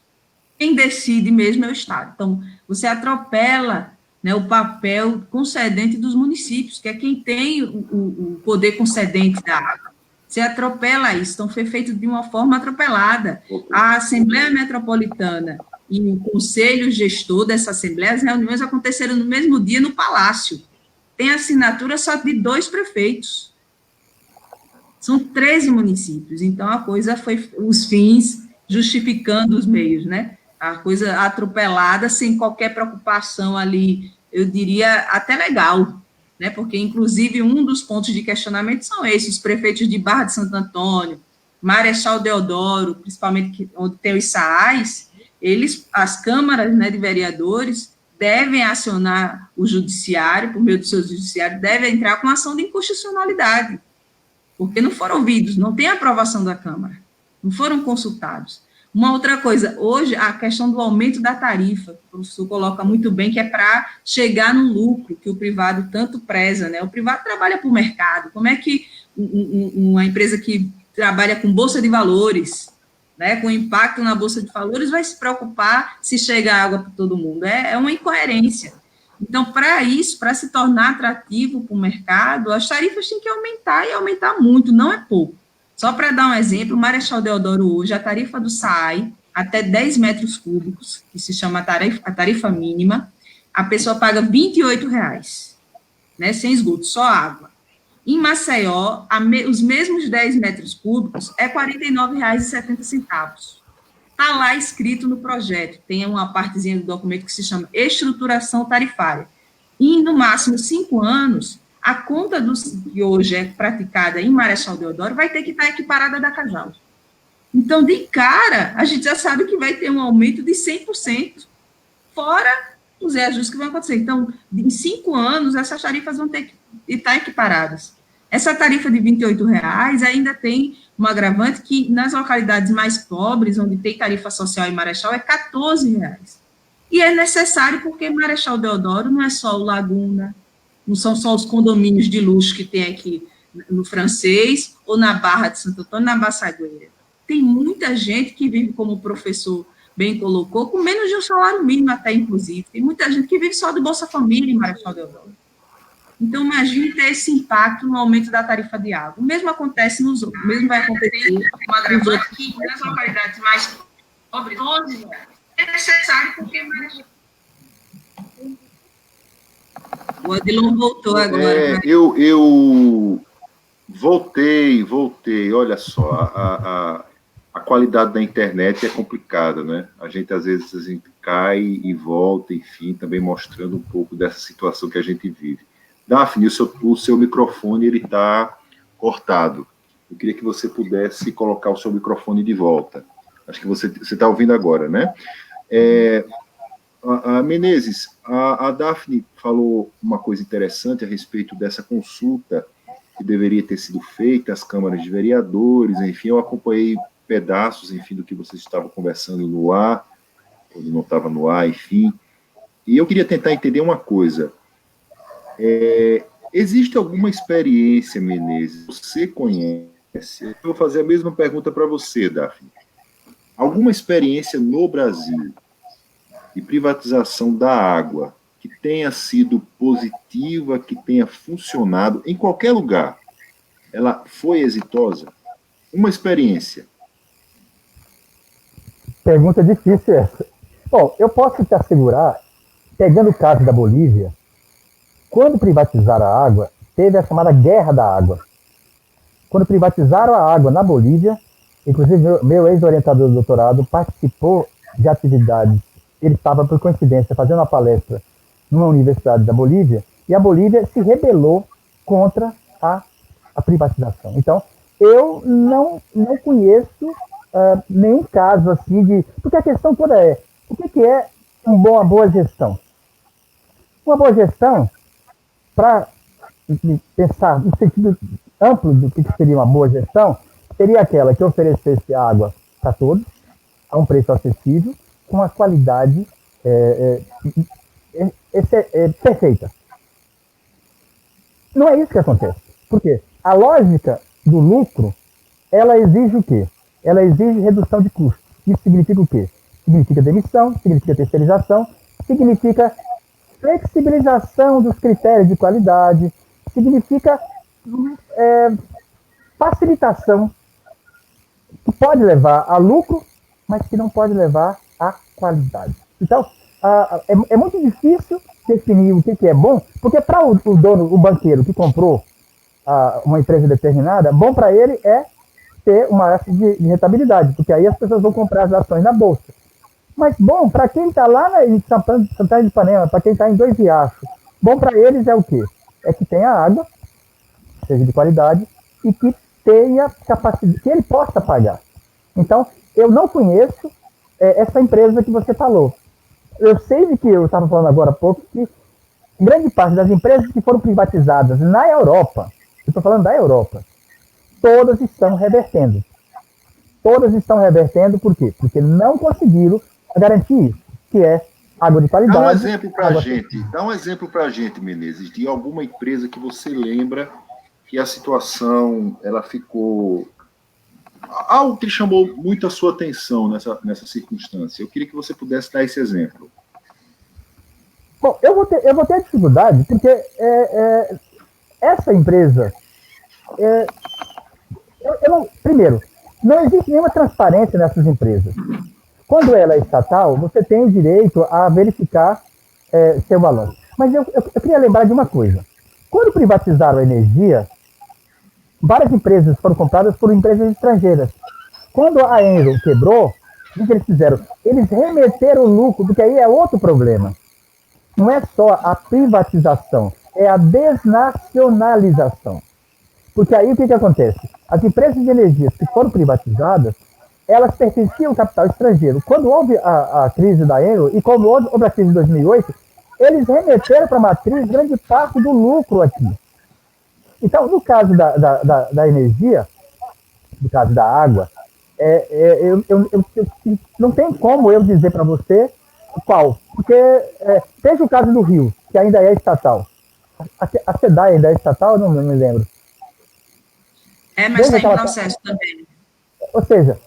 Quem decide mesmo é o Estado. Então, você atropela, né, o papel concedente dos municípios, que é quem tem o poder concedente da água. Você atropela isso, então foi feito de uma forma atropelada. A Assembleia Metropolitana e o Conselho Gestor dessa Assembleia, as reuniões aconteceram no mesmo dia no Palácio. Tem assinatura só de 2 prefeitos. São 13 municípios, então a coisa foi os fins justificando os meios, né? A coisa atropelada, sem qualquer preocupação ali, eu diria até legal, né? Porque, inclusive, um dos pontos de questionamento são esses, os prefeitos de Barra de Santo Antônio, Marechal Deodoro, principalmente onde tem os SAAs, as câmaras, né, de vereadores devem acionar o judiciário, por meio do seu judiciário, devem entrar com ação de inconstitucionalidade, porque não foram ouvidos, não tem aprovação da Câmara, não foram consultados. Uma outra coisa, hoje, a questão do aumento da tarifa, o professor coloca muito bem, que é para chegar no lucro que o privado tanto preza, né? O privado trabalha para o mercado. Como é que uma empresa que trabalha com bolsa de valores, né, com impacto na bolsa de valores, vai se preocupar se chega água para todo mundo? É uma incoerência. Então, para isso, para se tornar atrativo para o mercado, as tarifas têm que aumentar e aumentar muito, não é pouco. Só para dar um exemplo, o Marechal Deodoro hoje, a tarifa do SAAI, até 10 metros cúbicos, que se chama a tarifa mínima, a pessoa paga R$ 28,00, né, sem esgoto, só água. Em Maceió, os mesmos 10 metros cúbicos é R$ 49,70. Está lá escrito no projeto, tem uma partezinha do documento que se chama estruturação tarifária. E, no máximo, 5 anos, a conta que hoje é praticada em Marechal Deodoro vai ter que estar equiparada da Cajal. Então, de cara, a gente já sabe que vai ter um aumento de 100%, fora os reajustes que vão acontecer. Então, em 5 anos, essas tarifas vão ter que estar equiparadas. Essa tarifa de R$ 28,00 ainda tem um agravante que, nas localidades mais pobres, onde tem tarifa social em Marechal, é R$ 14,00. E é necessário porque Marechal Deodoro não é só o Laguna, não são só os condomínios de luxo que tem aqui no Francês, ou na Barra de Santo Antônio, na Bassagueira. Tem muita gente que vive, como o professor bem colocou, com menos de um salário mínimo até, inclusive. Tem muita gente que vive só do Bolsa Família em Marechal Deodoro. Então, imagine ter esse impacto no aumento da tarifa de água. O mesmo acontece nos outros, o mesmo vai acontecer com a gravante aqui nas localidades mais pobres. É necessário porque o Odilon voltou agora. Eu voltei. Olha só, a qualidade da internet é complicada, né? A gente, às vezes, cai e volta, enfim, também mostrando um pouco dessa situação que a gente vive. Daphne, o seu microfone está cortado. Eu queria que você pudesse colocar o seu microfone de volta. Acho que você está ouvindo agora, né? Menezes, a Daphne falou uma coisa interessante a respeito dessa consulta que deveria ter sido feita às câmaras de vereadores, enfim, eu acompanhei pedaços, enfim, do que vocês estavam conversando no ar, quando não estava no ar, enfim, e eu queria tentar entender uma coisa. Existe alguma experiência, Menezes, você conhece? Eu vou fazer a mesma pergunta para você, Daphne. Alguma experiência no Brasil de privatização da água que tenha sido positiva, que tenha funcionado em qualquer lugar, ela foi exitosa? Uma experiência. Pergunta difícil essa. Bom, eu posso te assegurar, pegando o caso da Bolívia, quando privatizaram a água, teve a chamada Guerra da Água. Quando privatizaram a água na Bolívia, inclusive meu ex-orientador do doutorado participou de atividades. Ele estava, por coincidência, fazendo uma palestra numa universidade da Bolívia, e a Bolívia se rebelou contra a privatização. Então, eu não conheço nenhum caso assim de... Porque a questão toda é, o que é uma boa gestão? Uma boa gestão, para pensar no sentido amplo do que seria uma boa gestão, seria aquela que oferecesse água para todos, a um preço acessível, com uma qualidade perfeita. Não é isso que acontece. Por quê? A lógica do lucro, ela exige o quê? Ela exige redução de custos. Isso significa o quê? Significa demissão, significa terceirização, significa flexibilização dos critérios de qualidade, significa facilitação, que pode levar a lucro, mas que não pode levar a qualidade. Então, é muito difícil definir o que é bom, porque para o dono, o banqueiro que comprou uma empresa determinada, bom para ele é ter uma taxa de rentabilidade, porque aí as pessoas vão comprar as ações na bolsa. Mas bom, para quem está lá em Santana de Ipanema, para quem está em Dois Riachos, bom para eles é o quê? É que tenha água, seja de qualidade, e que tenha capacidade, que ele possa pagar. Então, eu não conheço essa empresa que você falou. Eu sei de que eu estava falando agora há pouco que grande parte das empresas que foram privatizadas na Europa, eu estou falando da Europa, todas estão revertendo. Todas estão revertendo, por quê? Porque não conseguiram garantir isso, que é água de qualidade. Dá um exemplo para a gente, Menezes, de alguma empresa que você lembra que a situação ela ficou... Algo que chamou muito a sua atenção nessa circunstância. Eu queria que você pudesse dar esse exemplo. Bom, eu vou ter dificuldade, porque essa empresa... primeiro, não existe nenhuma transparência nessas empresas. Quando ela é estatal, você tem o direito a verificar seu balanço. Mas eu queria lembrar de uma coisa. Quando privatizaram a energia, várias empresas foram compradas por empresas estrangeiras. Quando a Enel quebrou, o que eles fizeram? Eles remeteram o lucro, porque aí é outro problema. Não é só a privatização, é a desnacionalização. Porque aí o que acontece? As empresas de energia que foram privatizadas, elas pertenciam ao capital estrangeiro. Quando houve a crise da Enel e quando houve a crise de 2008, eles remeteram para a matriz grande parte do lucro aqui. Então, no caso da energia, no caso da água, não tem como eu dizer para você qual. Porque veja o caso do Rio, que ainda é estatal. A SEDAI ainda é estatal? Não me lembro. Mas está em processo também. Ou seja,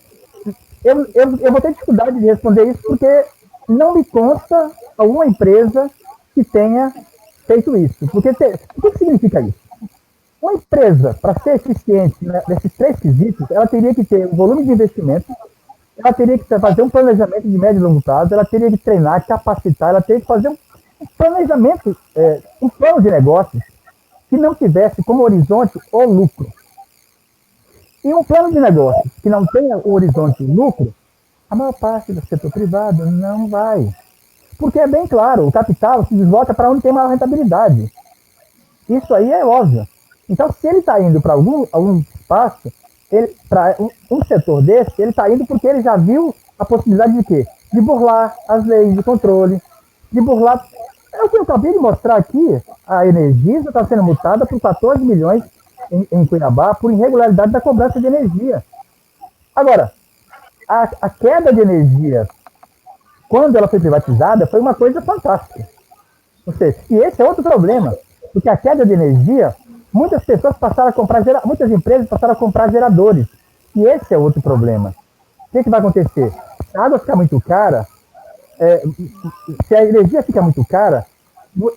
eu vou ter dificuldade de responder isso porque não me consta alguma empresa que tenha feito isso. Porque o que significa isso? Uma empresa, para ser eficiente nesses três quesitos, ela teria que ter um volume de investimento, ela teria que fazer um planejamento de médio e longo prazo, ela teria que treinar, capacitar, ela teria que fazer um planejamento, um plano de negócios que não tivesse como horizonte o lucro. E um plano de negócios que não tenha o horizonte lucro, a maior parte do setor privado não vai. Porque é bem claro, o capital se desloca para onde tem maior rentabilidade. Isso aí é óbvio. Então, se ele está indo para algum espaço, para um setor desse, ele está indo porque ele já viu a possibilidade de quê? De burlar as leis de controle, de burlar... É o que eu acabei de mostrar aqui, a Energisa está sendo multada por 14 milhões em Cuiabá por irregularidade da cobrança de energia. Agora, a queda de energia, quando ela foi privatizada, foi uma coisa fantástica. Ou seja, e esse é outro problema, porque a queda de energia, muitas pessoas passaram a comprar, muitas empresas passaram a comprar geradores. E esse é outro problema. O que vai acontecer? Se a água ficar muito cara, se a energia fica muito cara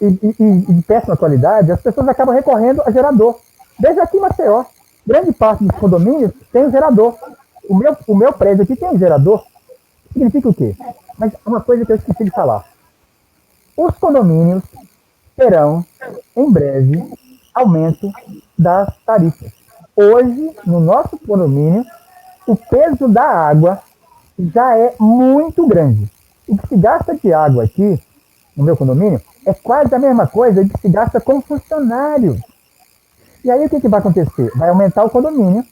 e de péssima qualidade, as pessoas acabam recorrendo a gerador. Veja aqui em Maceió, grande parte dos condomínios tem um gerador. O meu prédio aqui tem um gerador. Significa o quê? Mas uma coisa que eu esqueci de falar. Os condomínios terão, em breve, aumento das tarifas. Hoje, no nosso condomínio, o peso da água já é muito grande. O que se gasta de água aqui, no meu condomínio, é quase a mesma coisa que se gasta com funcionário. E aí o que vai acontecer? Vai aumentar o condomínio,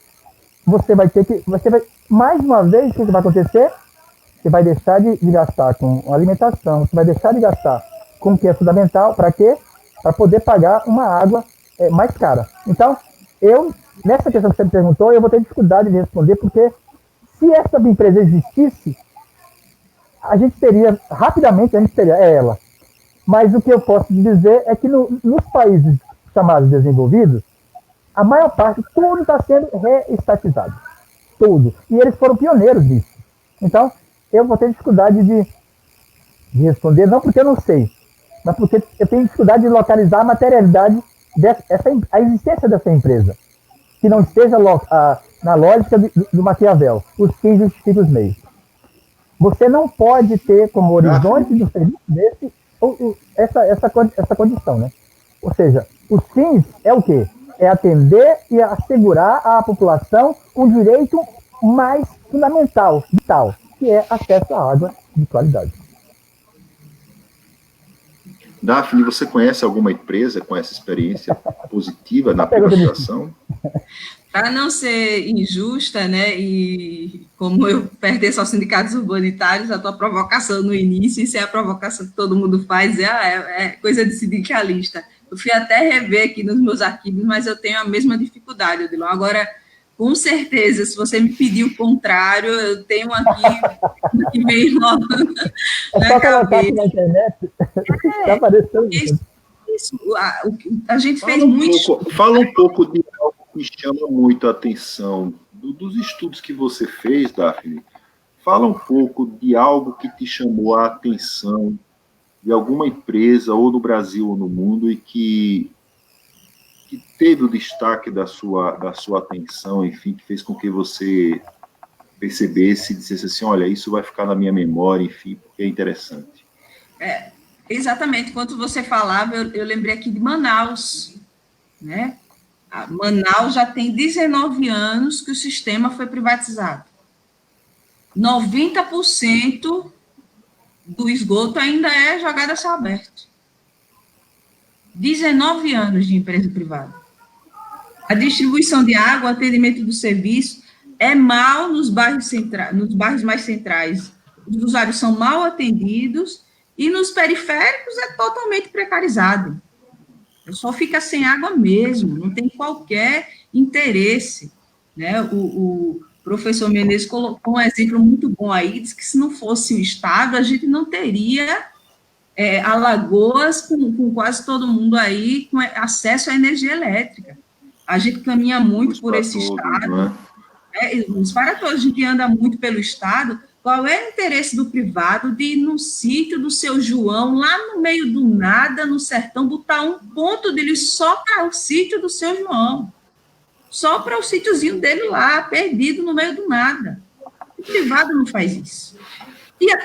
mais uma vez, o que vai acontecer? Você vai deixar de gastar com alimentação, você vai deixar de gastar com o que é fundamental, para quê? Para poder pagar uma água mais cara. Então, nessa questão que você me perguntou, eu vou ter dificuldade de responder, porque se essa empresa existisse, rapidamente a gente teria ela. Mas o que eu posso dizer é que nos países chamados desenvolvidos, a maior parte, tudo está sendo reestatizado. Tudo. E eles foram pioneiros nisso. Então, eu vou ter dificuldade de responder, não porque eu não sei, mas porque eu tenho dificuldade de localizar a materialidade, a existência dessa empresa, que não esteja na lógica do Maquiavel. Os fins justificam os meios. Você não pode ter como horizonte do serviço desse essa condição, né? Ou seja, os fins é o quê? É atender e assegurar à população um direito mais fundamental, vital, que é acesso à água de qualidade. Daphne, você conhece alguma empresa com essa experiência positiva na privatização? Para não ser injusta, né, e como eu pertenço aos sindicatos urbanitários, a tua provocação no início, isso é a provocação que todo mundo faz, é coisa de sindicalista. Eu fui até rever aqui nos meus arquivos, mas eu tenho a mesma dificuldade, Odilon. Agora, com certeza, se você me pedir o contrário, eu tenho aqui que vem rolando na cabeça. Na internet, já apareceu isso. A gente fez muito... Fala um pouco de algo que chama muito a atenção dos estudos que você fez, Daphne. Fala um pouco de algo que te chamou a atenção de alguma empresa, ou no Brasil ou no mundo, e que teve o destaque da sua atenção, enfim, que fez com que você percebesse e dissesse assim, olha, isso vai ficar na minha memória, enfim, porque é interessante. Exatamente, enquanto você falava, eu lembrei aqui de Manaus, né? Manaus já tem 19 anos que o sistema foi privatizado. 90% do esgoto ainda é jogado a céu aberto. 19 anos de empresa privada. A distribuição de água, o atendimento do serviço é mal nos bairros mais centrais. Os usuários são mal atendidos e nos periféricos é totalmente precarizado. O pessoal fica sem água mesmo, não tem qualquer interesse, né? O professor Menezes colocou um exemplo muito bom aí, disse que se não fosse o Estado, a gente não teria Alagoas com quase todo mundo aí com acesso à energia elétrica. A gente caminha muito por esse Estado. Os para todos, a gente anda muito pelo Estado. Qual é o interesse do privado de ir no sítio do seu João, lá no meio do nada, no sertão, botar um ponto dele só para o sítio do seu João? Só para o sítiozinho dele lá, perdido no meio do nada. O privado não faz isso.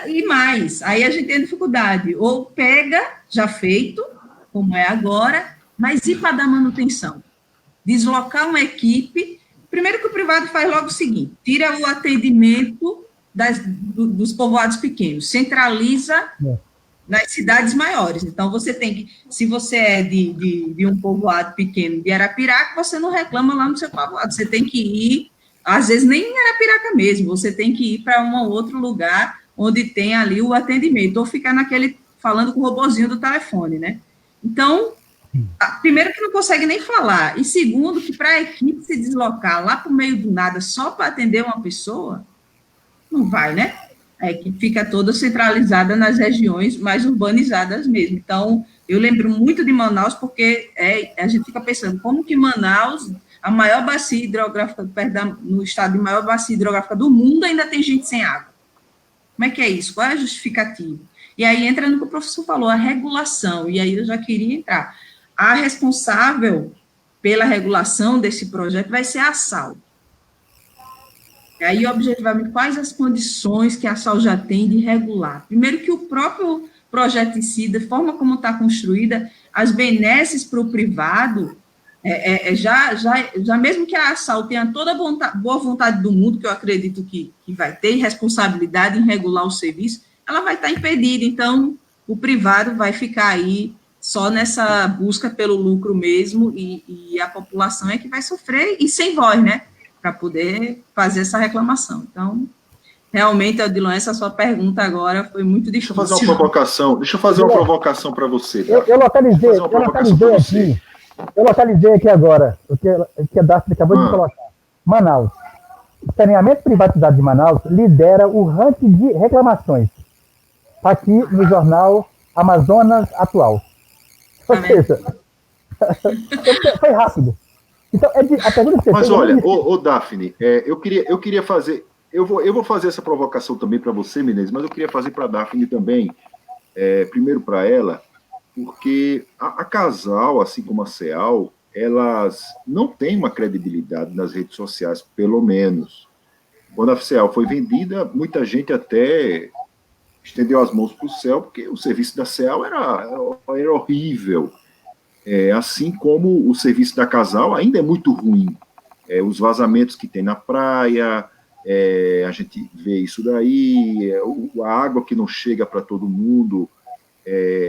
E mais, aí a gente tem dificuldade. Ou pega, já feito, como é agora, mas e para dar manutenção? Deslocar uma equipe. Primeiro que o privado faz logo o seguinte, tira o atendimento dos povoados pequenos, centraliza nas cidades maiores. Então, você tem que, se você é de um povoado pequeno de Arapiraca, você não reclama lá no seu povoado, você tem que ir, às vezes nem em Arapiraca mesmo, você tem que ir para um outro lugar onde tem ali o atendimento, ou ficar falando com o robozinho do telefone, né? Então, primeiro que não consegue nem falar, e segundo que para a equipe se deslocar lá para o meio do nada só para atender uma pessoa, não vai, né? A equipe fica toda centralizada nas regiões mais urbanizadas mesmo. Então, eu lembro muito de Manaus, porque a gente fica pensando, como que Manaus, a maior bacia hidrográfica, no estado de maior bacia hidrográfica do mundo, ainda tem gente sem água? Como é que é isso? Qual é a justificativa? E aí entra no que o professor falou, a regulação, e aí eu já queria entrar. A responsável pela regulação desse projeto vai ser a ASAL. E aí, objetivamente, quais as condições que a ASAL já tem de regular? Primeiro que o próprio projeto em si, da forma como está construída, as benesses para o privado, já mesmo que a ASAL tenha toda a boa vontade do mundo, que eu acredito que vai ter responsabilidade em regular o serviço, ela vai estar impedida. Então, o privado vai ficar aí só nessa busca pelo lucro mesmo, e a população é que vai sofrer, e sem voz, né, para poder fazer essa reclamação. Então, realmente, Odilon, essa sua pergunta agora foi muito difícil. Deixa eu fazer uma provocação para você. Eu localizei aqui agora o que a Daphne acabou de colocar. Manaus. O saneamento privatizado de Manaus lidera o ranking de reclamações. Está aqui no jornal Amazonas Atual. Ou seja, foi rápido. Então, a pergunta que você Mas olha, Daphne, eu queria fazer... Eu vou fazer essa provocação também para você, Menezes, mas eu queria fazer para a Daphne também, primeiro para ela, porque a Casal, assim como a CEAL, elas não têm uma credibilidade nas redes sociais, pelo menos. Quando a CEAL foi vendida, muita gente até estendeu as mãos para o céu, porque o serviço da CEAL era horrível. Assim como o serviço da Casal ainda é muito ruim. Os vazamentos que tem na praia... a gente vê isso daí, a água que não chega para todo mundo,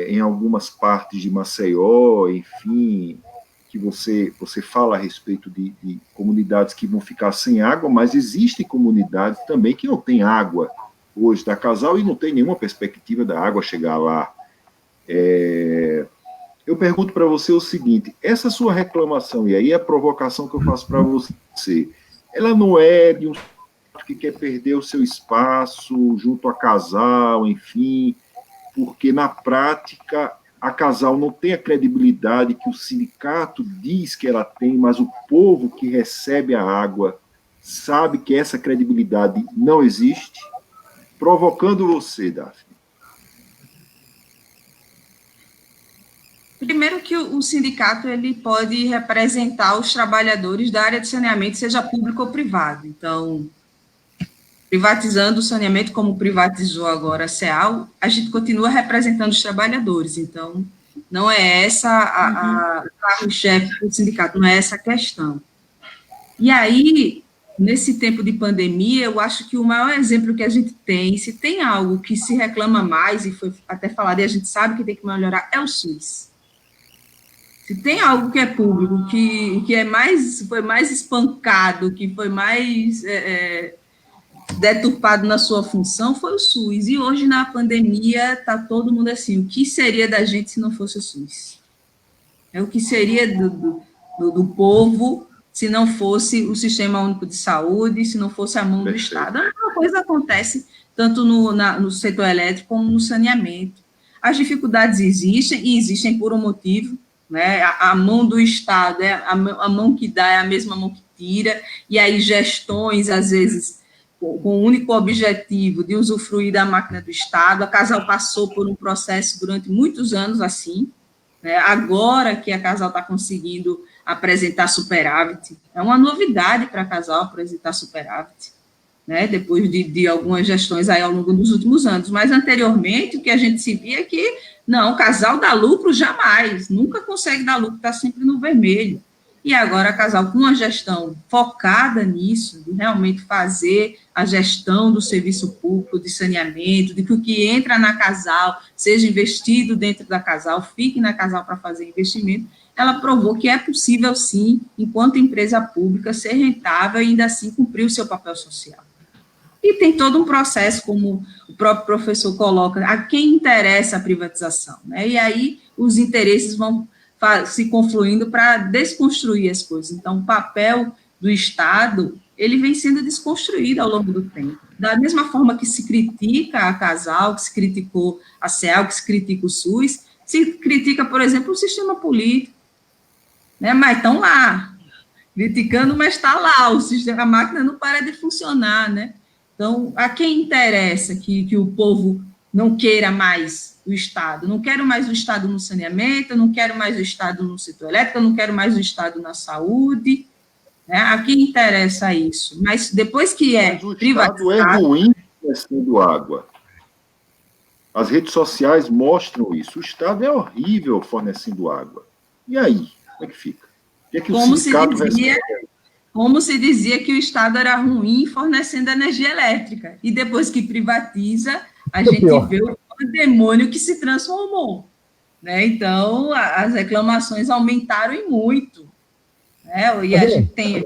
em algumas partes de Maceió, enfim, que você fala a respeito de comunidades que vão ficar sem água, mas existem comunidades também que não têm água hoje da Casal e não tem nenhuma perspectiva da água chegar lá. Eu pergunto para você o seguinte, essa sua reclamação, e aí a provocação que eu faço para você, ela não é de um que quer perder o seu espaço junto à Casal, enfim, porque na prática a Casal não tem a credibilidade que o sindicato diz que ela tem, mas o povo que recebe a água sabe que essa credibilidade não existe, provocando você, Daphne. Primeiro que o sindicato ele pode representar os trabalhadores da área de saneamento, seja público ou privado. Então, privatizando o saneamento como privatizou agora a CEAL, a gente continua representando os trabalhadores. Então, não é essa o carro-chefe do sindicato, não é essa a questão. E aí, nesse tempo de pandemia, eu acho que o maior exemplo que a gente tem, se tem algo que se reclama mais, e foi até falado, e a gente sabe que tem que melhorar, é o SUS. Se tem algo que é público, que foi mais espancado, que foi mais deturpado na sua função, foi o SUS. E hoje, na pandemia, está todo mundo assim, o que seria da gente se não fosse o SUS? O que seria do povo se não fosse o Sistema Único de Saúde, se não fosse a mão do Estado? A mesma coisa acontece tanto no setor elétrico como no saneamento. As dificuldades existem, e existem por um motivo, né? A mão do Estado, a mão que dá é a mesma mão que tira, e aí gestões, às vezes, com o único objetivo de usufruir da máquina do Estado. A Casal passou por um processo durante muitos anos assim, né? Agora que a Casal está conseguindo apresentar superávit, é uma novidade para a Casal apresentar superávit, né? Depois de algumas gestões aí ao longo dos últimos anos, mas anteriormente o que a gente se via é que não, o Casal dá lucro jamais, nunca consegue dar lucro, está sempre no vermelho. E agora a Casal, com uma gestão focada nisso, de realmente fazer a gestão do serviço público, de saneamento, de que o que entra na Casal seja investido dentro da Casal, fique na Casal para fazer investimento, ela provou que é possível, sim, enquanto empresa pública, ser rentável e ainda assim cumprir o seu papel social. E tem todo um processo, como o próprio professor coloca, a quem interessa a privatização, né? E aí os interesses vão se confluindo para desconstruir as coisas. Então, o papel do Estado, ele vem sendo desconstruído ao longo do tempo. Da mesma forma que se critica a Casal, que se criticou a CEAL, que se critica o SUS, se critica, por exemplo, o sistema político, né? Mas estão lá, criticando, mas está lá, o sistema, a máquina não para de funcionar, né? Então, a quem interessa que o povo não queira mais o Estado? Não quero mais o Estado no saneamento, eu não quero mais o Estado no setor elétrico, eu não quero mais o Estado na saúde, né? A quem interessa isso? Mas depois que privatizado... O Estado é ruim fornecendo água. As redes sociais mostram isso. O Estado é horrível fornecendo água. E aí? Como é que fica? O que é que o sindicato recebe? Como se dizia que o Estado era ruim fornecendo energia elétrica. E depois que privatiza, a gente vê o demônio que se transformou. né? Então, as reclamações aumentaram e muito, né? E a gente tem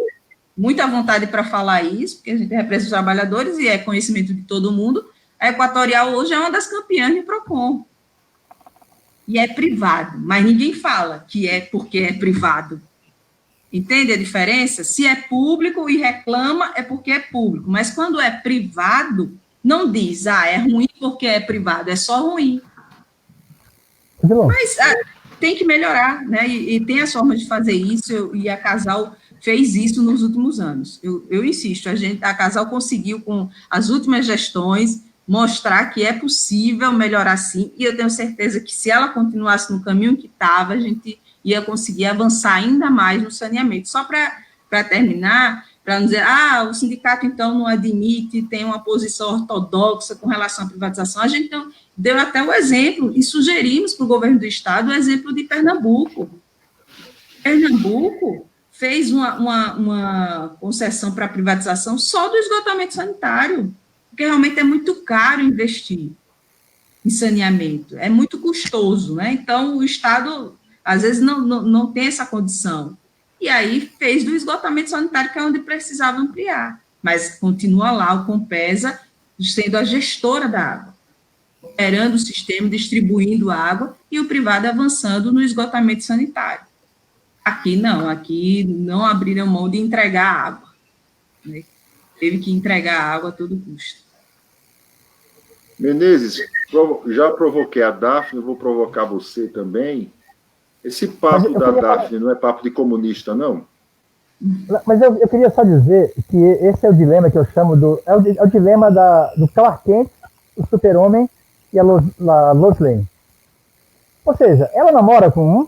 muita vontade para falar isso, porque a gente representa os trabalhadores e é conhecimento de todo mundo. A Equatorial hoje é uma das campeãs de PROCON. E é privado, mas ninguém fala que é porque é privado. Entende a diferença? Se é público e reclama, é porque é público. Mas quando é privado, não diz, é ruim porque é privado, é só ruim. Mas tem que melhorar, né? E tem as formas de fazer isso, e a Casal fez isso nos últimos anos. Eu insisto, a Casal conseguiu, com as últimas gestões, mostrar que é possível melhorar sim, e eu tenho certeza que se ela continuasse no caminho que estava, a gente ia conseguir avançar ainda mais no saneamento. Só para terminar, para não dizer, o sindicato, então, não admite, tem uma posição ortodoxa com relação à privatização, a gente deu até o exemplo, e sugerimos para o governo do Estado o exemplo de Pernambuco. Pernambuco fez uma concessão para a privatização só do esgotamento sanitário, porque realmente é muito caro investir em saneamento, é muito custoso, né? Então, o Estado, às vezes, não tem essa condição. E aí fez do esgotamento sanitário, que é onde precisava ampliar. Mas continua lá o Compesa sendo a gestora da água, operando o sistema, distribuindo água, e o privado avançando no esgotamento sanitário. Aqui não abriram mão de entregar água, né? Teve que entregar água a todo custo. Menezes, já provoquei a Daphne, vou provocar você também. Esse papo da Daphne não é papo de comunista, não? Mas eu queria só dizer que esse é o dilema que eu chamo é o dilema do Clark Kent, o super-homem, e a Lois Lane. Ou seja, ela namora com um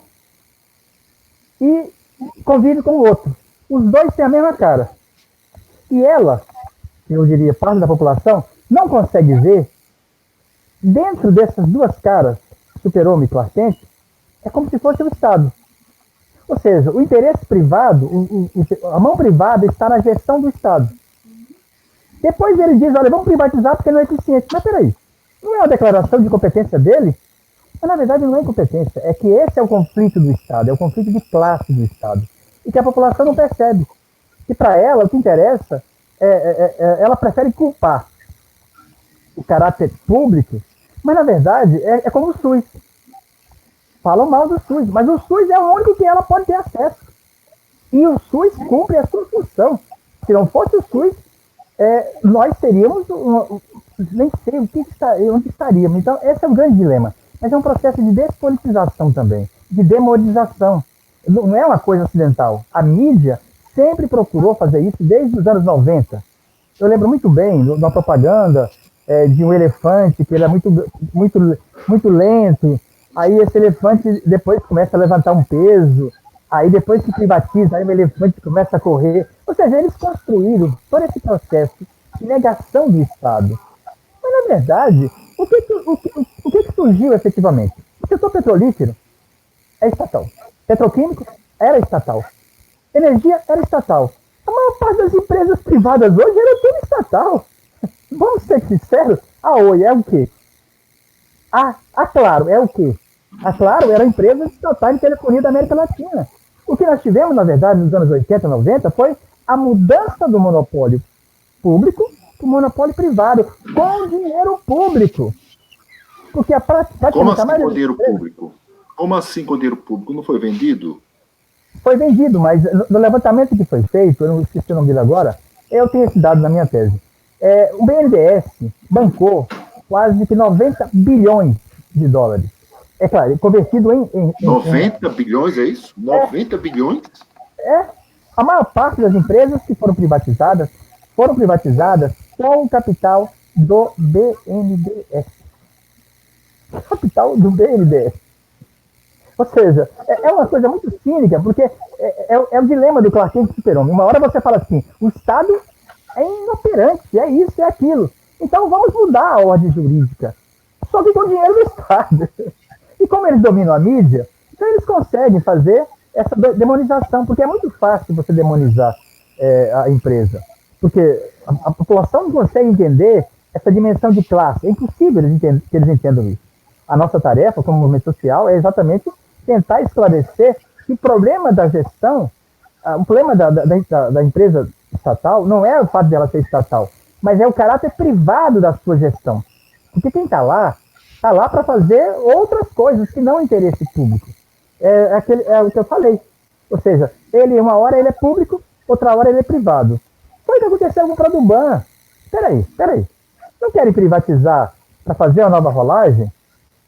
e convive com o outro. Os dois têm a mesma cara. E ela, eu diria, parte da população, não consegue ver, dentro dessas duas caras, super-homem e Clark Kent, é como se fosse o Estado. Ou seja, o interesse privado, a mão privada está na gestão do Estado. Depois ele diz, olha, vamos privatizar porque não é eficiente. Mas peraí, não é uma declaração de competência dele? Mas na verdade não é incompetência, é que esse é o conflito do Estado, é o conflito de classe do Estado. E que a população não percebe. E para ela, o que interessa, ela prefere culpar o caráter público, mas na verdade é como o SUS. Falam mal do SUS, mas o SUS é o único que ela pode ter acesso. E o SUS cumpre a sua função. Se não fosse o SUS, nós teríamos, nem sei onde estaríamos. Então, esse é um grande dilema. Mas é um processo de despolitização também, de demonização. Não é uma coisa acidental. A mídia sempre procurou fazer isso desde os anos 90. Eu lembro muito bem de uma propaganda de um elefante que ele é muito lento. Aí esse elefante depois começa a levantar um peso, aí depois se privatiza, aí o elefante começa a correr. Ou seja, eles construíram todo esse processo de negação do Estado. Mas, na verdade, o que surgiu efetivamente? O setor petrolífero é estatal. Petroquímico era estatal. Energia era estatal. A maior parte das empresas privadas hoje era tudo estatal. Vamos ser sinceros, a Oi é o quê? A Claro é o quê? A Claro era a empresa estatal de telefonia da América Latina. O que nós tivemos, na verdade, nos anos 80, 90, foi a mudança do monopólio público para o monopólio privado, com dinheiro público. Porque a prática... Como assim com dinheiro público? Como assim com dinheiro público? Não foi vendido? Foi vendido, mas no levantamento que foi feito, eu não esqueci o nome dele agora, eu tenho esse dado na minha tese. O BNDES bancou quase que 90 bilhões de dólares. É claro, convertido em 90 bilhões, é isso? 90 bilhões? A maior parte das empresas que foram privatizadas com o capital do BNDES. Capital do BNDES. Ou seja, é uma coisa muito cínica, porque é o dilema do Clark Kent super-homem. Uma hora você fala assim, o Estado é inoperante, é isso, é aquilo. Então vamos mudar a ordem jurídica. Só que com o dinheiro do Estado. E como eles dominam a mídia, então eles conseguem fazer essa demonização, porque é muito fácil você demonizar a empresa. Porque a população não consegue entender essa dimensão de classe. É impossível que eles entendam isso. A nossa tarefa como movimento social é exatamente tentar esclarecer que o problema da gestão, o problema da empresa estatal não é o fato dela ser estatal, mas é o caráter privado da sua gestão. Porque quem está lá para fazer outras coisas que não interesse público. É o que eu falei. Ou seja, uma hora ele é público, outra hora ele é privado. Foi o que aconteceu com o Produban. Peraí. Não querem privatizar para fazer a nova rolagem?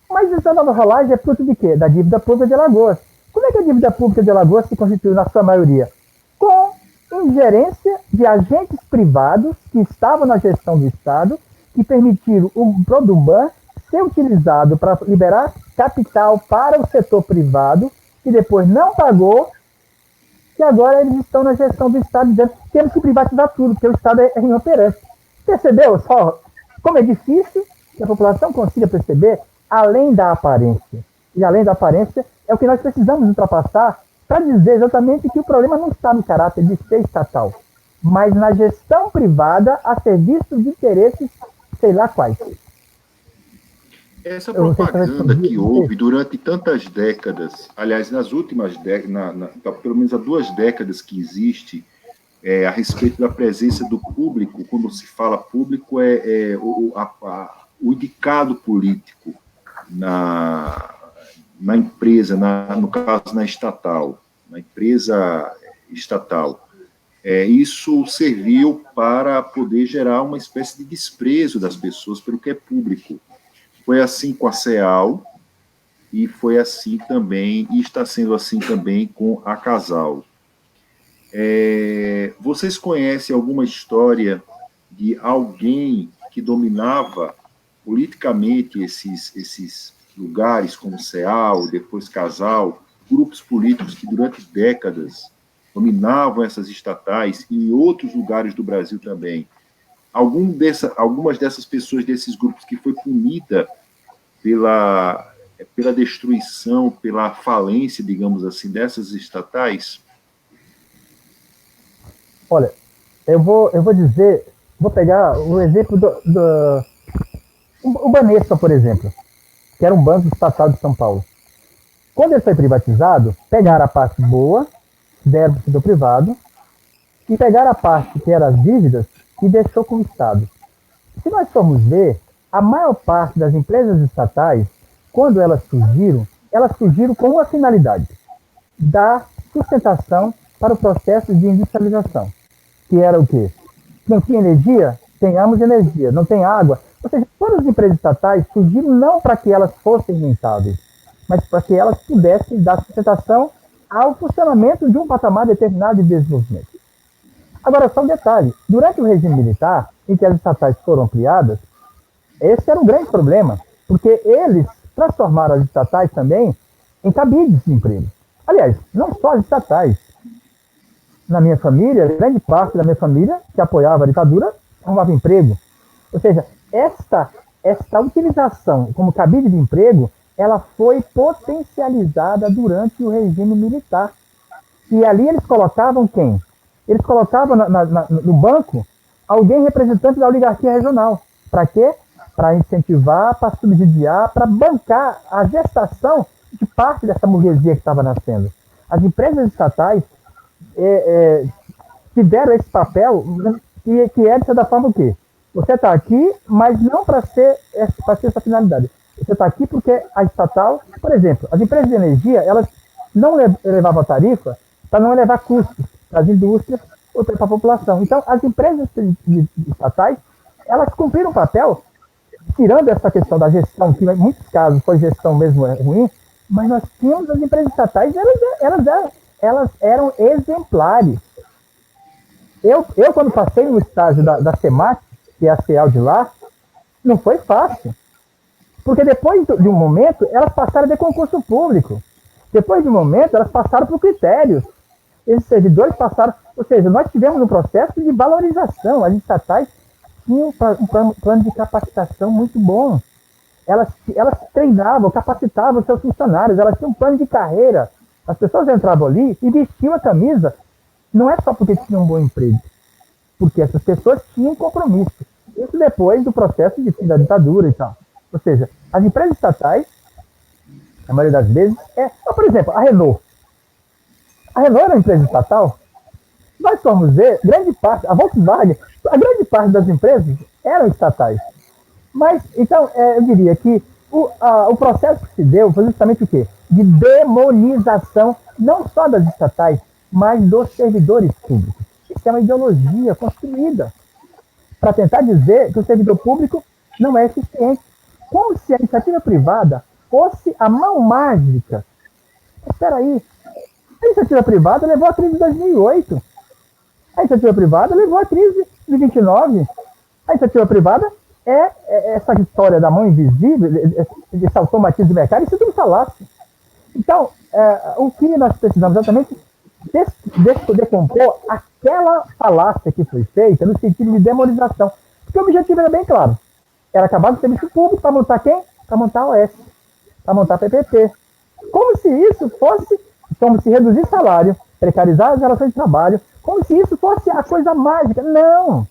Mas essa nova rolagem é fruto de quê? Da dívida pública de Alagoas. Como é que a dívida pública de Alagoas se constituiu na sua maioria? Com ingerência de agentes privados que estavam na gestão do Estado, que permitiram o Produban ser utilizado para liberar capital para o setor privado, que depois não pagou, que agora eles estão na gestão do Estado, dizendo que temos que privatizar tudo, porque o Estado é inoperante. Percebeu só como é difícil que a população consiga perceber, além da aparência? E além da aparência, é o que nós precisamos ultrapassar para dizer exatamente que o problema não está no caráter de ser estatal, mas na gestão privada a serviço de interesses, sei lá quais. Essa propaganda que houve durante tantas décadas, aliás, nas últimas décadas, pelo menos há 2 décadas que existe, a respeito da presença do público, quando se fala público, o indicado político na empresa, no caso, na estatal, na empresa estatal. Isso serviu para poder gerar uma espécie de desprezo das pessoas pelo que é público. Foi assim com a CEAL, e foi assim também, e está sendo assim também com a Casal. Vocês conhecem alguma história de alguém que dominava politicamente esses lugares, como CEAL, depois Casal, grupos políticos que durante décadas dominavam essas estatais e em outros lugares do Brasil também? Algumas dessas pessoas, desses grupos, que foi punida pela destruição, pela falência, digamos assim, dessas estatais? Olha, eu vou pegar o exemplo o Banespa, por exemplo, que era um banco estatal de São Paulo. Quando ele foi privatizado, pegaram a parte boa, deram para o setor privado, e pegaram a parte que era as dívidas e deixou com o Estado. Se nós formos ver, a maior parte das empresas estatais, quando elas surgiram com uma finalidade: dar sustentação para o processo de industrialização. Que era o quê? Não tinha energia? Tenhamos energia. Não tem água? Ou seja, todas as empresas estatais surgiram não para que elas fossem rentáveis, mas para que elas pudessem dar sustentação ao funcionamento de um patamar determinado de desenvolvimento. Agora, só um detalhe: durante o regime militar, em que as estatais foram criadas, esse era um grande problema, porque eles transformaram as estatais também em cabides de emprego. Aliás, não só as estatais. Na minha família, grande parte da minha família, que apoiava a ditadura, arrumava emprego. Ou seja, esta utilização como cabide de emprego, ela foi potencializada durante o regime militar. E ali eles colocavam quem? Eles colocavam no banco alguém representante da oligarquia regional. Para quê? Para incentivar, para subsidiar, para bancar a gestação de parte dessa burguesia que estava nascendo. As empresas estatais tiveram esse papel que é, de certa forma, o quê? Você está aqui, mas não para ser essa finalidade. Você está aqui porque a estatal, por exemplo, as empresas de energia, elas não elevavam a tarifa para não elevar custos para as indústrias ou para a população. Então, as empresas estatais, elas cumpriram o papel, tirando essa questão da gestão, que em muitos casos foi gestão mesmo ruim, mas nós tínhamos as empresas estatais, elas eram exemplares. Eu quando passei no estágio da CEMAC, que é a CEAL de lá, não foi fácil. Porque depois de um momento, elas passaram de concurso público. Depois de um momento, elas passaram por critérios. Esses servidores passaram... Ou seja, nós tivemos um processo de valorização. As estatais tinham um plano de capacitação muito bom. Elas treinavam, capacitavam seus funcionários. Elas tinham um plano de carreira. As pessoas entravam ali e vestiam a camisa. Não é só porque tinham um bom emprego. Porque essas pessoas tinham compromisso. Isso depois do processo de fim da ditadura e tal. Ou seja, as empresas estatais, a maioria das vezes, por exemplo, a Renault. A Renault era uma empresa estatal. Nós formos ver, grande parte, a Volkswagen, a grande parte das empresas eram estatais. Mas, então, eu diria que o processo que se deu foi justamente o quê? De demonização, não só das estatais, mas dos servidores públicos. Isso é uma ideologia construída para tentar dizer que o servidor público não é eficiente. Como se a iniciativa privada fosse a mão mágica. Espera aí, a iniciativa privada levou a crise de 2008. A iniciativa privada levou a crise de 29. A iniciativa privada essa história da mão invisível, esse automatismo de mercado, isso tudo falácia. Então, o que nós precisamos exatamente decompor aquela falácia que foi feita no sentido de demonização. Porque o objetivo era bem claro. Era acabar com o serviço público para montar quem? Para montar a OS, para montar a PPP. Como se isso fosse, como se reduzir salário, precarizar as relações de trabalho, como se isso fosse a coisa mágica. Não!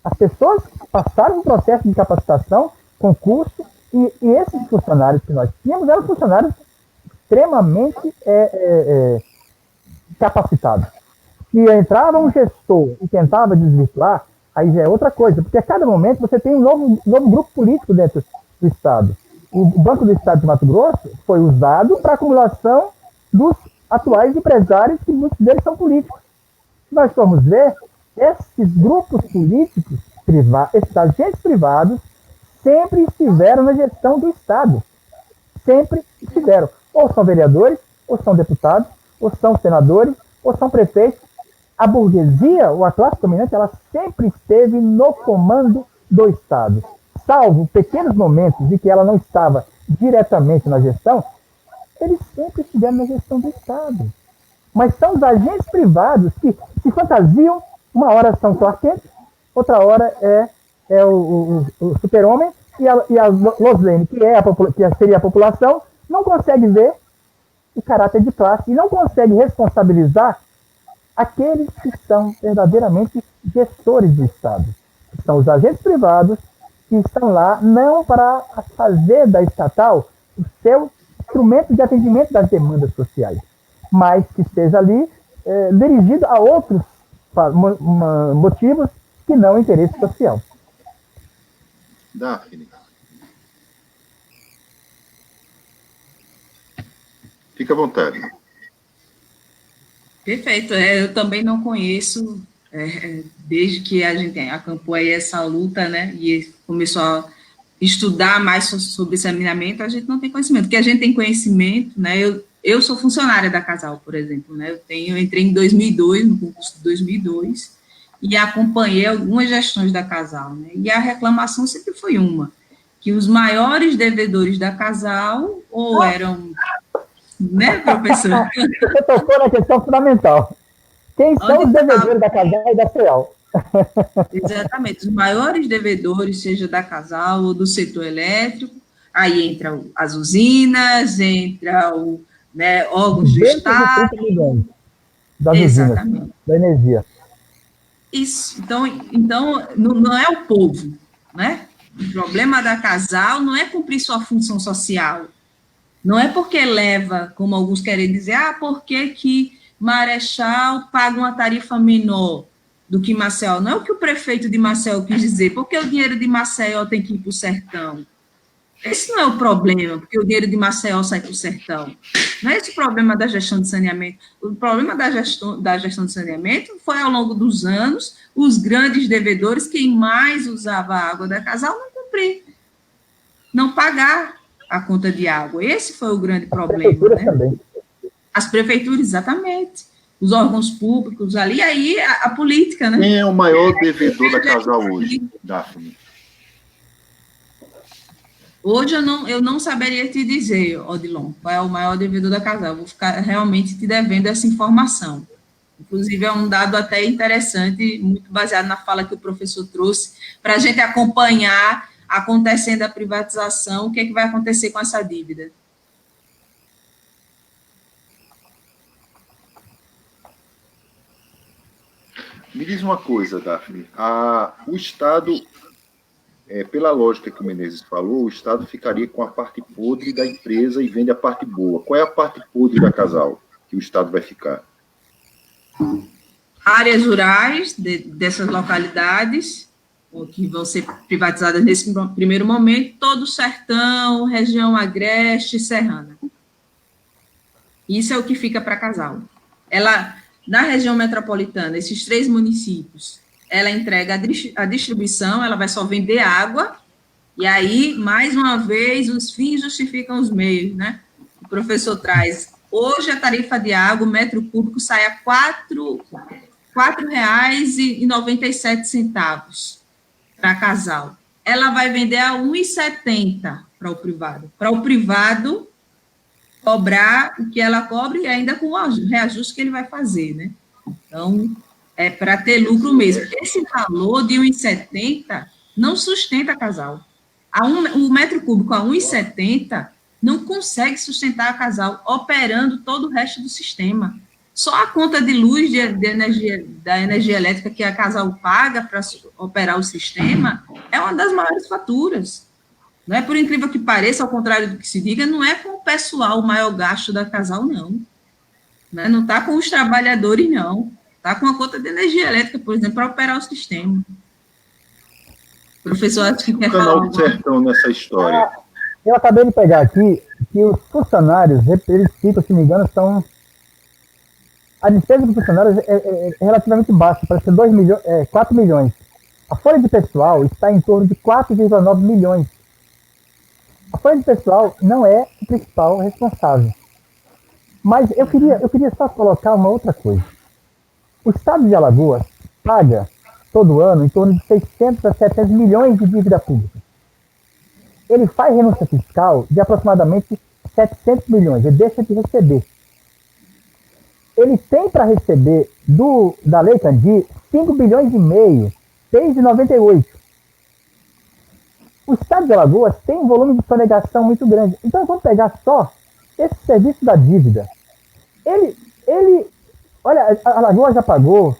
As pessoas passaram um processo de capacitação, concurso, e esses funcionários que nós tínhamos eram funcionários extremamente capacitados. Se entrava um gestor e tentava desvirtuar, aí já é outra coisa, porque a cada momento você tem um novo grupo político dentro do Estado. O Banco do Estado de Mato Grosso foi usado para acumulação dos atuais empresários, que muitos deles são políticos. Se nós formos ver, esses grupos políticos, esses agentes privados, sempre estiveram na gestão do Estado. Sempre estiveram. Ou são vereadores, ou são deputados, ou são senadores, ou são prefeitos. A burguesia, ou a classe dominante, ela sempre esteve no comando do Estado. Salvo pequenos momentos em que ela não estava diretamente na gestão, eles sempre estiveram na gestão do Estado. Mas são os agentes privados que se fantasiam, uma hora são Clark Kent, outra hora o super-homem, e a Lois Lane, que seria a população, não consegue ver o caráter de classe e não consegue responsabilizar aqueles que são verdadeiramente gestores do Estado. São os agentes privados que estão lá não para fazer da estatal o seu instrumento de atendimento das demandas sociais, mas que esteja ali dirigido a outros motivos que não o interesse social. Daphne. Fica à vontade. Perfeito. Eu também não conheço, desde que a gente acampou aí essa luta, né, e começou a estudar mais sobre saneamento, a gente não tem conhecimento. Porque a gente tem conhecimento, né, eu sou funcionária da Casal, por exemplo, né, eu entrei em 2002, no concurso de 2002, e acompanhei algumas gestões da Casal, né, e a reclamação sempre foi uma, que os maiores devedores da Casal ou eram, né, professor? Você tocou na questão fundamental. Quem são os devedores da Casal e da CEAL? Exatamente, os maiores devedores, seja da Casal ou do setor elétrico, aí entra as usinas, entra órgãos do Estado. Das Exatamente. Usinas, da energia. Isso, então não é o povo, né? O problema da Casal não é cumprir sua função social, não é porque leva, como alguns querem dizer, por que Marechal paga uma tarifa menor do que Maceió? Não é o que o prefeito de Maceió quis dizer, porque o dinheiro de Maceió tem que ir para o sertão. Esse não é o problema, porque o dinheiro de Maceió sai para o sertão. Não é esse o problema da gestão de saneamento. O problema da gestão de saneamento foi, ao longo dos anos, os grandes devedores, quem mais usava a água da Casal, não cumprir, não pagar a conta de água. Esse foi o grande problema, né? Também. As prefeituras, exatamente. Os órgãos públicos ali, e aí a política, né? Quem é o maior devedor da Casal hoje, Daphne? Hoje eu não saberia te dizer, Odilon, qual é o maior devedor da Casal. Eu vou ficar realmente te devendo essa informação. Inclusive, é um dado até interessante, muito baseado na fala que o professor trouxe, para a gente acompanhar acontecendo a privatização, o que é que vai acontecer com essa dívida. Me diz uma coisa, Daphne. O Estado pela lógica que o Menezes falou, o Estado ficaria com a parte podre da empresa e vende a parte boa. Qual é a parte podre da Casal que o Estado vai ficar? Áreas rurais dessas localidades, que vão ser privatizadas nesse primeiro momento, todo o sertão, região agreste, serrana. Isso é o que fica para a Casal. Ela, na região metropolitana, esses 3 municípios, ela entrega a distribuição, ela vai só vender água, e aí, mais uma vez, os fins justificam os meios, né? O professor traz, hoje a tarifa de água, o metro cúbico, sai a R$ 4,97 para Casal. Ela vai vender a R$ 1,70 para o privado. Para o privado cobrar o que ela cobra e ainda com o reajuste que ele vai fazer, né? Então, é para ter lucro mesmo. Esse valor de R$ 1,70 não sustenta a Casal. O metro cúbico a R$ 1,70 não consegue sustentar a Casal operando todo o resto do sistema. Só a conta de luz da energia elétrica que a Casal paga para operar o sistema é uma das maiores faturas. Não é, por incrível que pareça, ao contrário do que se diga, não é com o pessoal o maior gasto da Casal, não. Não está com os trabalhadores, não. Está com a conta de energia elétrica, por exemplo, para operar o sistema. O professor, acho que quer falar. O canal do Sertão nessa história. Eu acabei de pegar aqui que os funcionários, eles ficam, se não me engano, são... A despesa dos funcionários é relativamente baixa, parece ser 4 milhões. A folha de pessoal está em torno de 4,9 milhões. A folha de pessoal não é o principal responsável. Mas eu queria só colocar uma outra coisa. O Estado de Alagoas paga, todo ano, em torno de 600 a 700 milhões de dívida pública. Ele faz renúncia fiscal de aproximadamente 700 milhões, ele deixa de receber. Ele tem para receber da Lei Candir 5 bilhões e meio, desde 98. O Estado de Alagoas tem um volume de sonegação muito grande. Então, vamos pegar só esse serviço da dívida. Olha, a Alagoas já pagou,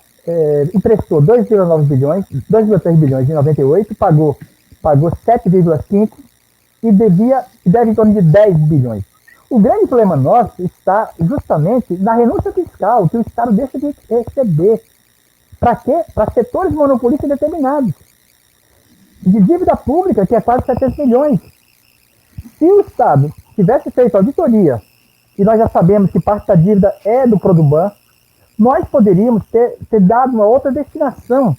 emprestou 2,9 bilhões, 2,3 bilhões em 98, pagou 7,5 e deve em torno de 10 bilhões. O grande problema nosso está justamente na renúncia fiscal, que o Estado deixa de receber. Para quê? Para setores monopolistas determinados. De dívida pública, que é quase 700 milhões. Se o Estado tivesse feito auditoria, e nós já sabemos que parte da dívida é do Produban, nós poderíamos ter dado uma outra destinação.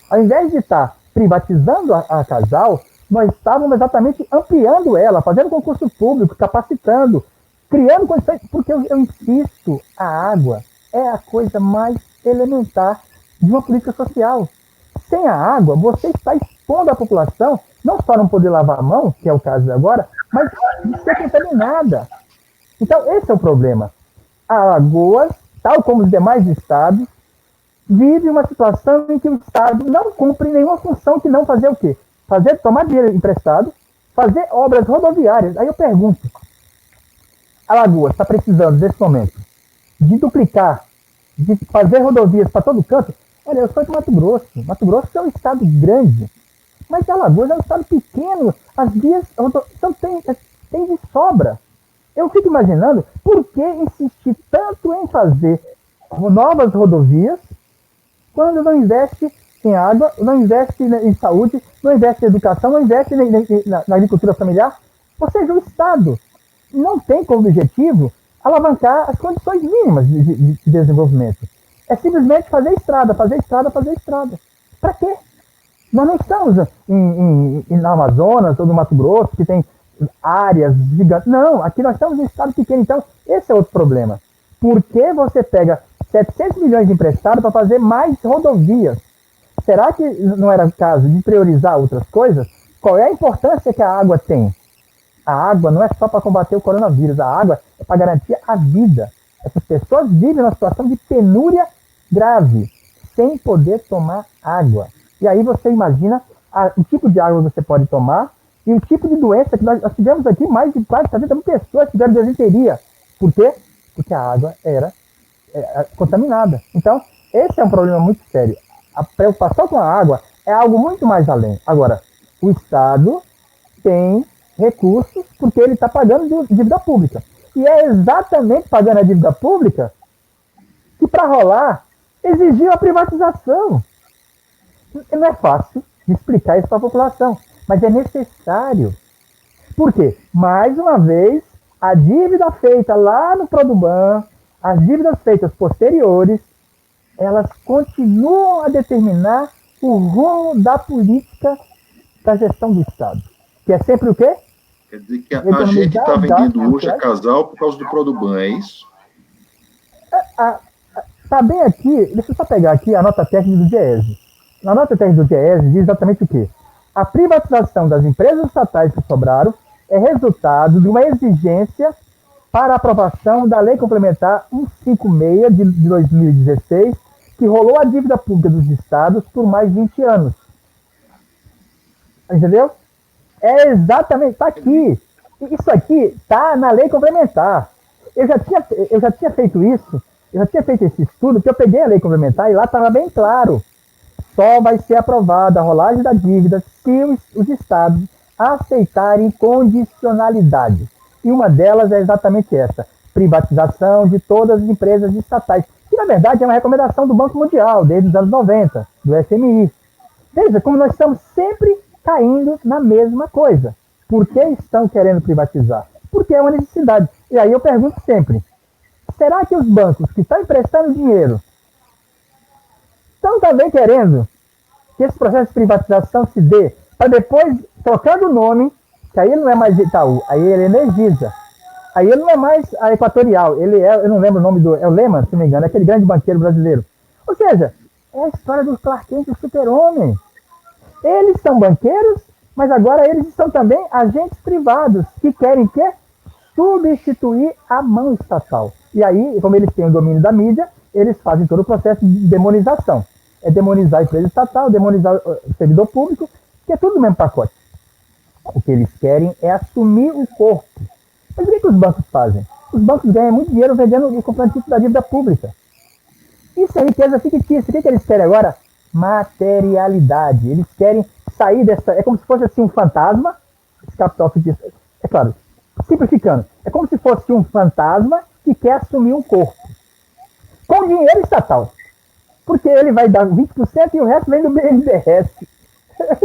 Ao invés de estar privatizando a Casal, nós estávamos exatamente ampliando ela, fazendo concurso público, capacitando, criando condições, porque eu insisto, a água é a coisa mais elementar de uma política social. Sem a água, você está expondo a população, não só não poder lavar a mão, que é o caso de agora, mas de ser contaminada. Então, esse é o problema. A Alagoas, tal como os demais estados, vive uma situação em que o Estado não cumpre nenhuma função que não fazer o quê? Tomar dinheiro emprestado, fazer obras rodoviárias. Aí eu pergunto, Alagoas está precisando, nesse momento, de duplicar, de fazer rodovias para todo canto? Olha, eu sou de Mato Grosso. Mato Grosso é um estado grande, mas Alagoas é um estado pequeno. As vias então, tem de sobra. Eu fico imaginando por que insistir tanto em fazer novas rodovias quando não investe em água, não investe em saúde, não investe em educação, não investe na agricultura familiar. Ou seja, o Estado não tem como objetivo alavancar as condições mínimas de desenvolvimento. É simplesmente fazer estrada. Para quê? Nós não estamos na Amazonas ou no Mato Grosso, que tem áreas gigantes. Não, aqui nós estamos em um estado pequeno. Então, esse é outro problema. Por que você pega 700 milhões de emprestado para fazer mais rodovias? Será que não era o caso de priorizar outras coisas? Qual é a importância que a água tem? A água não é só para combater o coronavírus. A água é para garantir a vida. Essas pessoas vivem numa situação de penúria grave, sem poder tomar água. E aí você imagina o tipo de água que você pode tomar e o tipo de doença que nós tivemos aqui, mais de quase 70 mil pessoas que tiveram desinteria. Por quê? Porque a água era contaminada. Então, esse é um problema muito sério. A preocupação com a água é algo muito mais além. Agora, o Estado tem recursos porque ele está pagando dívida pública. E é exatamente pagando a dívida pública que, para rolar, exigiu a privatização. Não é fácil de explicar isso para a população, mas é necessário. Por quê? Mais uma vez, a dívida feita lá no Produban, as dívidas feitas posteriores, elas continuam a determinar o rumo da política da gestão do Estado. Que é sempre o quê? Quer dizer que a gente está vendendo hoje a Casal por causa do Produban, é isso? Está bem aqui, deixa eu só pegar aqui a nota técnica do DIEESE. Na nota técnica do DIEESE diz exatamente o quê? A privatização das empresas estatais que sobraram é resultado de uma exigência para a aprovação da Lei Complementar 156 de 2016, que rolou a dívida pública dos estados por mais de 20 anos. Entendeu? É exatamente, está aqui. Isso aqui está na Lei Complementar. Eu já tinha feito isso, eu já tinha feito esse estudo, que eu peguei a Lei Complementar e lá estava bem claro. Só vai ser aprovada a rolagem da dívida se os estados aceitarem condicionalidade. E uma delas é exatamente essa, privatização de todas as empresas estatais, que na verdade é uma recomendação do Banco Mundial, desde os anos 90, do FMI. Veja como nós estamos sempre caindo na mesma coisa. Por que estão querendo privatizar? Porque é uma necessidade. E aí eu pergunto sempre, será que os bancos que estão emprestando dinheiro estão também querendo que esse processo de privatização se dê para depois, trocando o nome, que aí ele não é mais Itaú, aí ele é Energisa. Aí ele não é mais a Equatorial, ele é, eu não lembro o nome é o Lehman, se não me engano, é aquele grande banqueiro brasileiro. Ou seja, é a história do Clark Kent e o super-homem. Eles são banqueiros, mas agora eles são também agentes privados, que querem substituir a mão estatal. E aí, como eles têm o domínio da mídia, eles fazem todo o processo de demonização. É demonizar a empresa estatal, demonizar o servidor público, que é tudo no mesmo pacote. O que eles querem é assumir o corpo. Mas o que os bancos fazem? Os bancos ganham muito dinheiro vendendo e comprando título da dívida pública. Isso é riqueza fictícia. O que eles querem agora? Materialidade. Eles querem sair dessa... É como se fosse assim um fantasma. Esse capital fictício. É claro, simplificando. É como se fosse um fantasma que quer assumir um corpo. Com dinheiro estatal. Porque ele vai dar 20% e o resto vem do BNDES.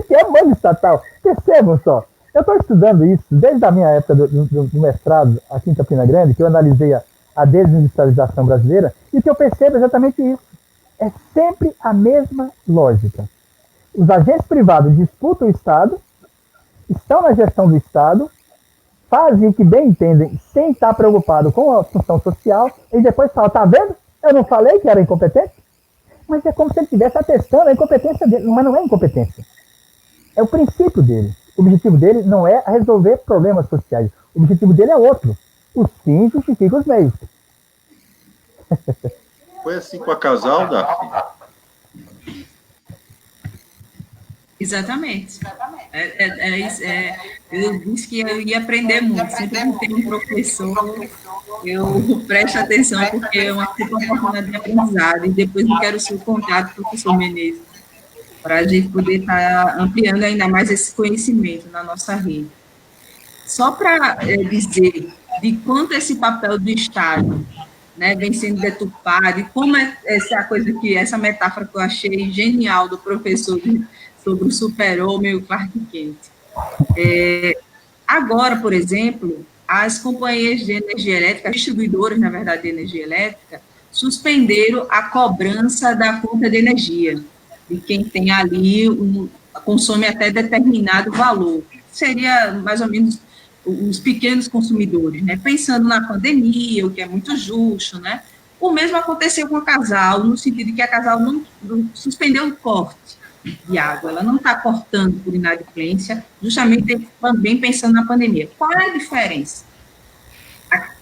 Que é banco estatal. Percebam só. Eu estou estudando isso desde a minha época do mestrado aqui em Campina Grande, que eu analisei a desindustrialização brasileira, e que eu percebo exatamente isso. É sempre a mesma lógica. Os agentes privados disputam o Estado, estão na gestão do Estado, fazem o que bem entendem, sem estar preocupado com a função social, e depois falam, tá vendo? Eu não falei que era incompetente? Mas é como se ele estivesse atestando a incompetência dele, mas não é incompetência. É o princípio dele. O objetivo dele não é resolver problemas sociais. O objetivo dele é outro. Os fins justificam os meios. Foi assim com a Casal, Daphne? Exatamente. Eu disse que eu ia aprender muito. Sempre que tem um professor, eu presto atenção, porque é uma oportunidade de aprendizado. E depois eu quero o seu contato, professor Menezes, para a gente poder estar ampliando ainda mais esse conhecimento na nossa rede. Só para dizer de quanto esse papel do Estado, né, vem sendo deturpado, e como essa metáfora que eu achei genial do professor sobre o super-homem e o Clark Kent. Agora, por exemplo, as companhias de energia elétrica, distribuidoras, na verdade, de energia elétrica, suspenderam a cobrança da conta de energia, de quem tem ali, consome até determinado valor. Seria mais ou menos os pequenos consumidores, né? Pensando na pandemia, o que é muito justo, né? O mesmo aconteceu com a Casal, no sentido de que a Casal não suspendeu o corte de água, ela não está cortando por inadimplência, justamente também pensando na pandemia. Qual é a diferença?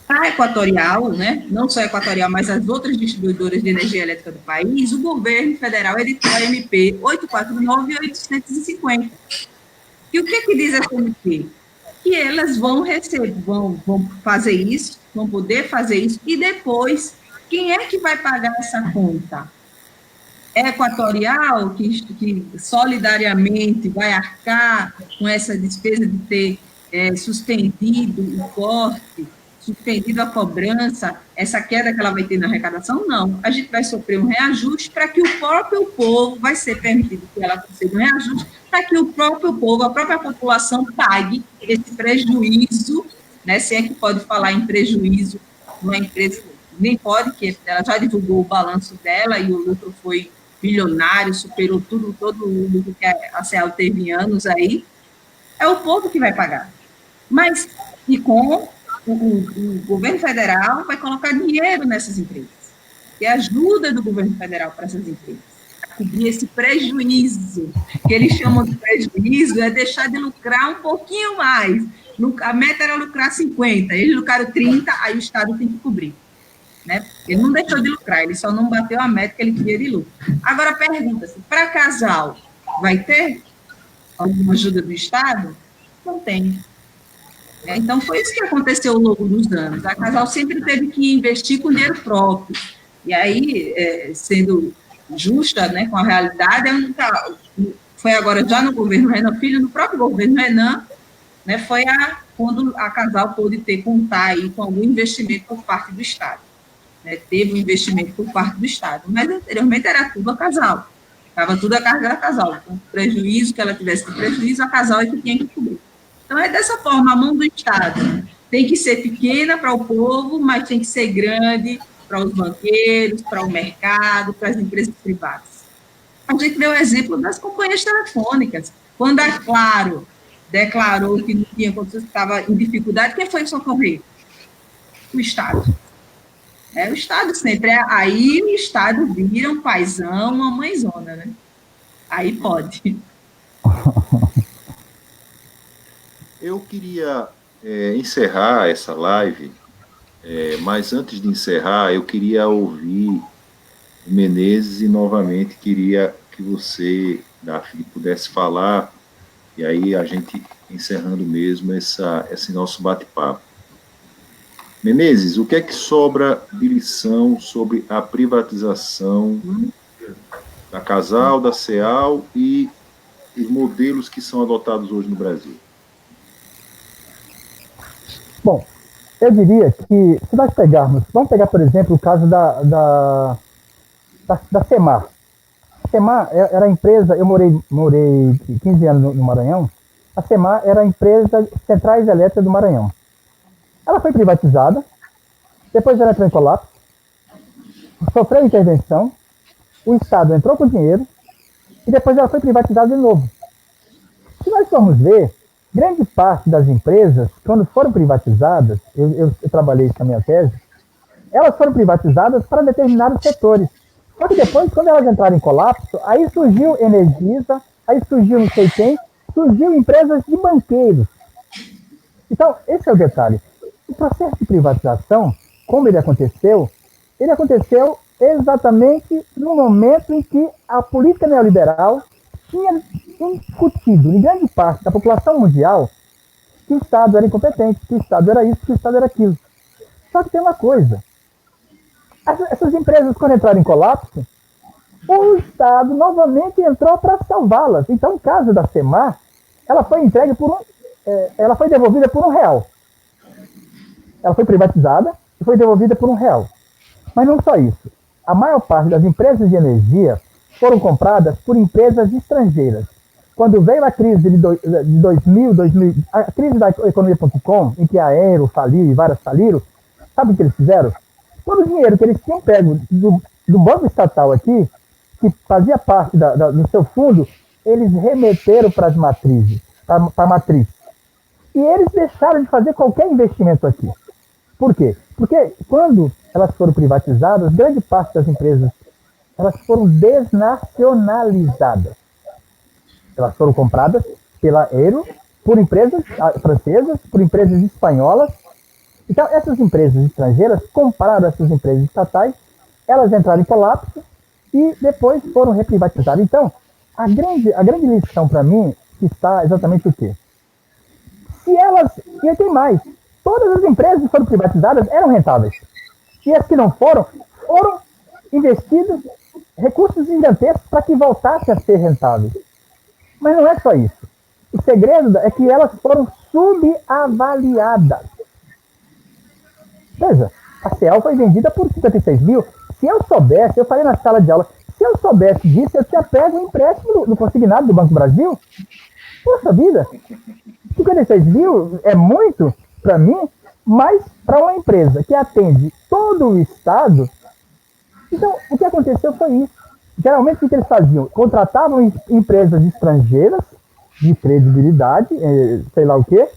A Equatorial, né, não só a Equatorial, mas as outras distribuidoras de energia elétrica do país, o governo federal editou a MP 849 e 850. E o que diz essa MP? Que elas vão fazer isso, vão poder fazer isso, e depois, quem é que vai pagar essa conta? Equatorial, que solidariamente vai arcar com essa despesa de ter suspendido o corte, suspendido a cobrança, essa queda que ela vai ter na arrecadação? Não. A gente vai sofrer um reajuste para que o próprio povo, vai ser permitido que ela conceda um reajuste, para que o próprio povo, a própria população, pague esse prejuízo, né, se é que pode falar em prejuízo numa empresa, nem pode, que ela já divulgou o balanço dela e o lucro foi bilionário, superou todo o lucro que a CEAL teve em anos aí, é o povo que vai pagar. Mas, e com o governo federal vai colocar dinheiro nessas empresas, e ajuda do governo federal para essas empresas, a cobrir esse prejuízo, que eles chamam de prejuízo, é deixar de lucrar um pouquinho mais. A meta era lucrar 50, eles lucraram 30, aí o Estado tem que cobrir. Né? Ele não deixou de lucrar, ele só não bateu a meta que ele queria de lucro. Agora, pergunta-se, para casal, vai ter alguma ajuda do Estado? Não tem. Então, foi isso que aconteceu ao longo dos anos. A casal sempre teve que investir com dinheiro próprio. E aí, sendo justa, né, com a realidade, foi agora já no governo Renan Filho, no próprio governo Renan, né, foi quando a casal pôde contar aí com algum investimento por parte do Estado. Né, teve um investimento por parte do Estado, mas anteriormente era tudo a casal, estava tudo a carga da casal, então, prejuízo que ela tivesse de prejuízo, a casal é que tinha que cobrir. Então, é dessa forma, a mão do Estado tem que ser pequena para o povo, mas tem que ser grande para os banqueiros, para o mercado, para as empresas privadas. A gente vê o exemplo das companhias telefônicas, quando a Claro declarou que não tinha condições, que estava em dificuldade, quem foi socorrer? O Estado. O Estado sempre aí o Estado vira um paizão, uma mãezona, né? Aí pode. Eu queria encerrar essa live, mas antes de encerrar, eu queria ouvir o Menezes e novamente queria que você, Daphne, pudesse falar, e aí a gente encerrando mesmo esse nosso bate-papo. Menezes, o que é que sobra de lição sobre a privatização da Casal, da CEAL e os modelos que são adotados hoje no Brasil? Bom, eu diria que, se nós vamos pegar, por exemplo, o caso da CEMAR. A CEMAR era a empresa, eu morei 15 anos no Maranhão, a CEMAR era a empresa Centrais Elétricas do Maranhão. Ela foi privatizada, depois ela entrou em colapso, sofreu intervenção, o Estado entrou com dinheiro e depois ela foi privatizada de novo. Se nós formos ver, grande parte das empresas, quando foram privatizadas, eu trabalhei isso na minha tese, elas foram privatizadas para determinados setores. Só que depois, quando elas entraram em colapso, aí surgiu Energisa, aí surgiu não sei quem, surgiu empresas de banqueiros. Então, esse é o detalhe. O processo de privatização, como ele aconteceu exatamente no momento em que a política neoliberal tinha incutido em grande parte da população mundial que o Estado era incompetente, que o Estado era isso, que o Estado era aquilo. Só que tem uma coisa. Essas empresas, quando entraram em colapso, o Estado novamente entrou para salvá-las. Então, no caso da CEMAR, ela foi entregue ela foi devolvida por R$1. Ela foi privatizada e foi devolvida por R$1. Mas não só isso. A maior parte das empresas de energia foram compradas por empresas estrangeiras. Quando veio a crise de 2000, a crise da economia.com, em que a Aero faliu e várias faliram, sabe o que eles fizeram? Todo o dinheiro que eles tinham pego do banco estatal aqui, que fazia parte do seu fundo, eles remeteram para as matrizes, para a matriz. E eles deixaram de fazer qualquer investimento aqui. Por quê? Porque quando elas foram privatizadas, grande parte das empresas elas foram desnacionalizadas. Elas foram compradas pela Aero, por empresas francesas, por empresas espanholas. Então, essas empresas estrangeiras compraram essas empresas estatais, elas entraram em colapso e depois foram reprivatizadas. Então, a grande lição para mim está exatamente o quê? Se elas, e tem mais, todas as empresas que foram privatizadas eram rentáveis. E as que não foram investidas recursos gigantescos para que voltasse a ser rentáveis. Mas não é só isso. O segredo é que elas foram subavaliadas. Veja, a CEAL foi vendida por 56 mil. Se eu soubesse, eu falei na sala de aula, se eu soubesse disso, eu tinha pego um empréstimo no consignado do Banco Brasil. Poxa vida, 56 mil é muito para mim, mas para uma empresa que atende todo o Estado. Então, o que aconteceu foi isso. Geralmente, o que eles faziam? Contratavam empresas estrangeiras, de credibilidade, sei lá o quê,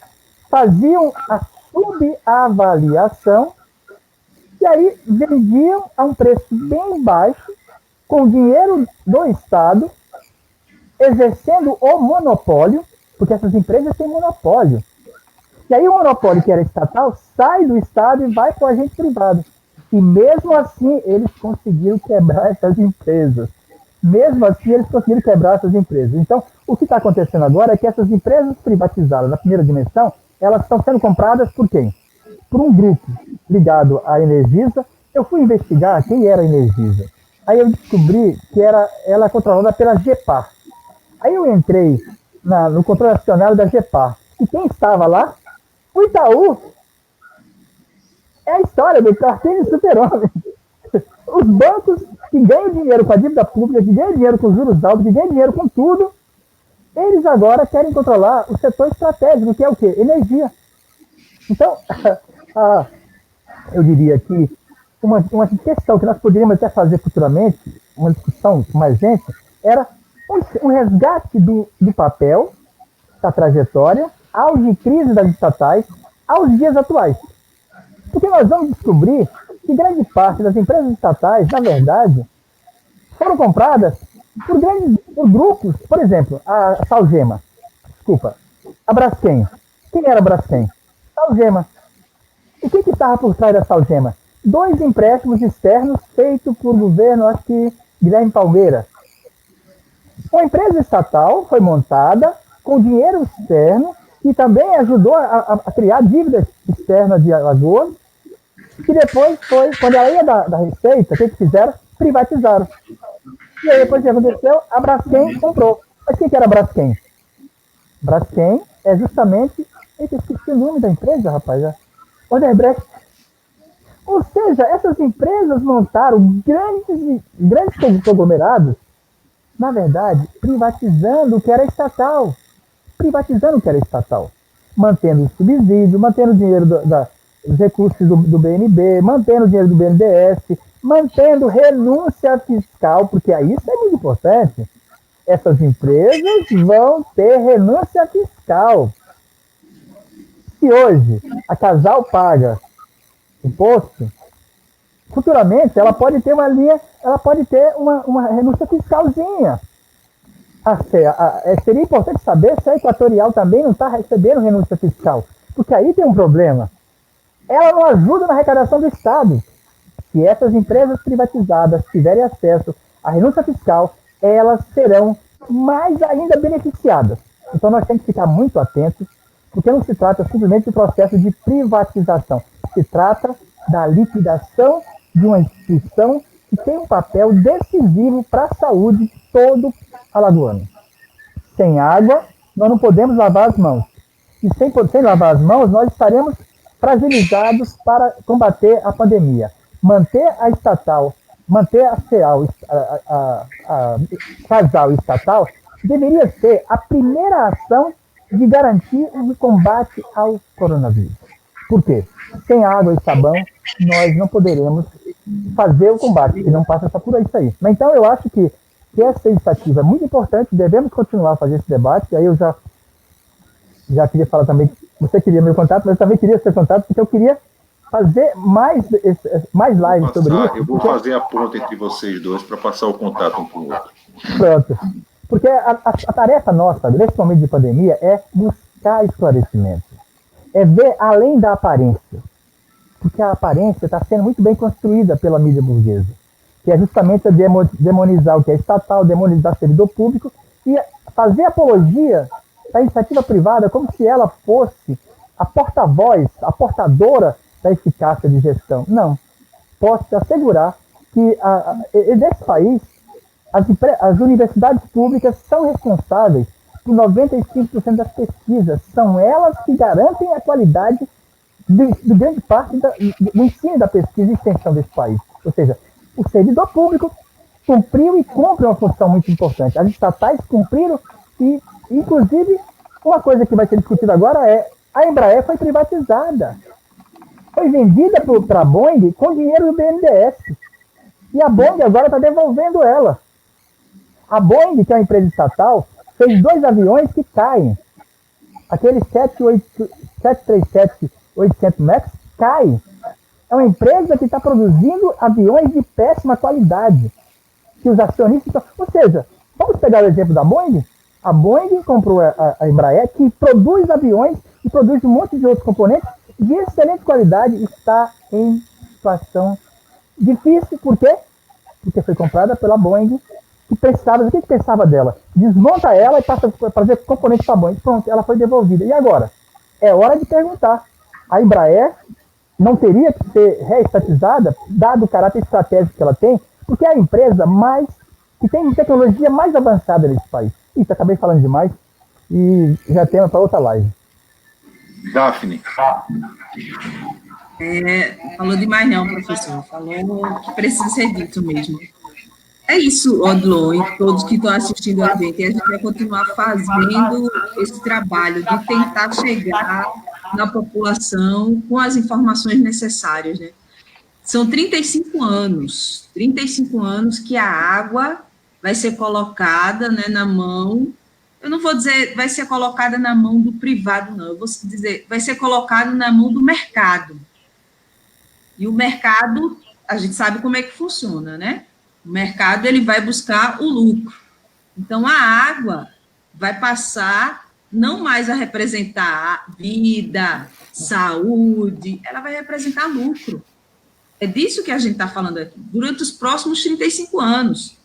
faziam a subavaliação e aí vendiam a um preço bem baixo, com dinheiro do Estado, exercendo o monopólio, porque essas empresas têm monopólio. E aí o monopólio, que era estatal, sai do Estado e vai para o agente privado. E mesmo assim, eles conseguiram quebrar essas empresas. Mesmo assim, eles conseguiram quebrar essas empresas. Então, o que está acontecendo agora é que essas empresas privatizadas na primeira dimensão, elas estão sendo compradas por quem? Por um grupo ligado à Energisa. Eu fui investigar quem era a Energisa. Aí eu descobri que ela é controlada pela GEPAR. Aí eu entrei no controle acionário da GEPAR. E quem estava lá? O Itaú. É a história do cartão de super-homem. Os bancos que ganham dinheiro com a dívida pública, que ganham dinheiro com juros altos, que ganham dinheiro com tudo, eles agora querem controlar o setor estratégico, que é o quê? Energia. Então, eu diria que uma questão que nós poderíamos até fazer futuramente, uma discussão com mais gente, era um resgate do papel, da trajetória, auge e crise das estatais, aos dias atuais. Porque nós vamos descobrir que grande parte das empresas estatais, na verdade, foram compradas por grupos. Por exemplo, a Salgema, a Braskem. Quem era a Braskem? Salgema. O que estava por trás da Salgema? 2 empréstimos externos feitos por governo, acho que Guilherme Palmeira. Uma empresa estatal foi montada com dinheiro externo e também ajudou a criar dívidas externas de Alagoas, que depois foi, quando ela ia da Receita, o que fizeram? Privatizaram. E aí depois o que aconteceu? A Braskem comprou. Mas o que era a Braskem? Braskem é justamente, eu esqueci o nome da empresa, rapaz, Odebrecht. Ou seja, essas empresas montaram grandes conglomerados, na verdade, privatizando o que era estatal. Mantendo o subsídio, mantendo o dinheiro dos recursos do BNB, mantendo o dinheiro do BNDES, mantendo renúncia fiscal, porque isso é muito importante. Essas empresas vão ter renúncia fiscal. Se hoje a Casal paga imposto, futuramente ela pode ter uma renúncia fiscalzinha. Seria importante saber se a Equatorial também não está recebendo renúncia fiscal, porque aí tem um problema. Ela não ajuda na arrecadação do Estado. Se essas empresas privatizadas tiverem acesso à renúncia fiscal, elas serão mais ainda beneficiadas. Então nós temos que ficar muito atentos, porque não se trata simplesmente do processo de privatização. Se trata da liquidação de uma instituição que tem um papel decisivo para a saúde de todo alagoano. Sem água, nós não podemos lavar as mãos. E sem lavar as mãos, nós estaremos fragilizados para combater a pandemia. Manter a estatal, manter a CEAL, a Casal estatal, deveria ser a primeira ação de garantir o combate ao coronavírus. Por quê? Sem água e sabão, nós não poderemos fazer o combate, que não passa só por isso aí. Mas então eu acho que essa iniciativa é muito importante, devemos continuar a fazer esse debate, aí eu já queria falar também, você queria meu contato, mas eu também queria seu contato, porque eu queria fazer mais lives sobre isso. Eu vou fazer a ponta entre vocês dois para passar o contato um com o outro. Pronto. Porque a tarefa nossa, nesse momento de pandemia, é buscar esclarecimento. É ver além da aparência. Porque a aparência está sendo muito bem construída pela mídia burguesa, que é justamente demonizar o que é estatal, demonizar o servidor público e fazer apologia da iniciativa privada como se ela fosse a porta-voz, a portadora da eficácia de gestão. Não. Posso te assegurar que nesse país As universidades públicas são responsáveis por 95% das pesquisas. São elas que garantem a qualidade de grande parte do ensino da pesquisa e extensão desse país. Ou seja, o servidor público cumpriu e cumpre uma função muito importante. As estatais cumpriram e, inclusive, uma coisa que vai ser discutida agora é a Embraer foi privatizada. Foi vendida para a Boeing com dinheiro do BNDES. E a Boeing agora está devolvendo ela. A Boeing, que é uma empresa estatal, fez 2 aviões que caem. Aquele 737-800 MAX cai. É uma empresa que está produzindo aviões de péssima qualidade. Que os acionistas estão... Ou seja, vamos pegar o exemplo da Boeing? A Boeing comprou a Embraer, que produz aviões e produz um monte de outros componentes de excelente qualidade, está em situação difícil. Por quê? Porque foi comprada pela Boeing, que pensava, o que pensava dela? Desmonta ela e passa a fazer componentes para a Boeing. Pronto, ela foi devolvida. E agora? É hora de perguntar. A Embraer não teria que ser reestatizada, dado o caráter estratégico que ela tem, porque é a empresa que tem tecnologia mais avançada nesse país. Isso, acabei falando demais e já temos para outra live. Daphne. Falou demais não, professor. Falou que precisa ser dito mesmo. É isso, Odilon, e todos que estão assistindo a gente. A gente vai continuar fazendo esse trabalho de tentar chegar na população com as informações necessárias, né? São 35 anos que a água vai ser colocada, né, na mão, eu não vou dizer vai ser colocada na mão do privado, não, eu vou dizer, vai ser colocada na mão do mercado. E o mercado, a gente sabe como é que funciona, né? O mercado, ele vai buscar o lucro. Então, a água vai passar não mais a representar vida, saúde, ela vai representar lucro. É disso que a gente está falando aqui, durante os próximos 35 anos,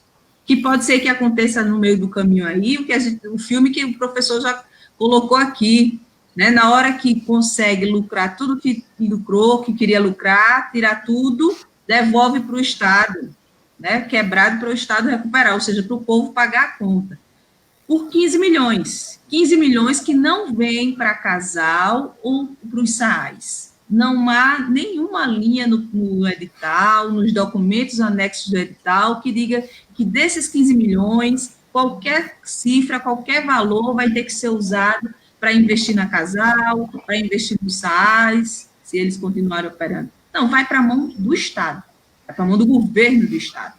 que pode ser que aconteça no meio do caminho aí, o filme que o professor já colocou aqui, né? Na hora que consegue lucrar tudo que lucrou, que queria lucrar, tirar tudo, devolve para o Estado, né? Quebrado para o Estado recuperar, ou seja, para o povo pagar a conta. Por 15 milhões que não vêm para casal ou para os SAAs. Não há nenhuma linha no edital, nos documentos anexos do edital, que diga que desses 15 milhões, qualquer cifra, qualquer valor vai ter que ser usado para investir na casal, para investir nos SAAs, se eles continuarem operando. Não, vai para a mão do Estado, vai para a mão do governo do Estado.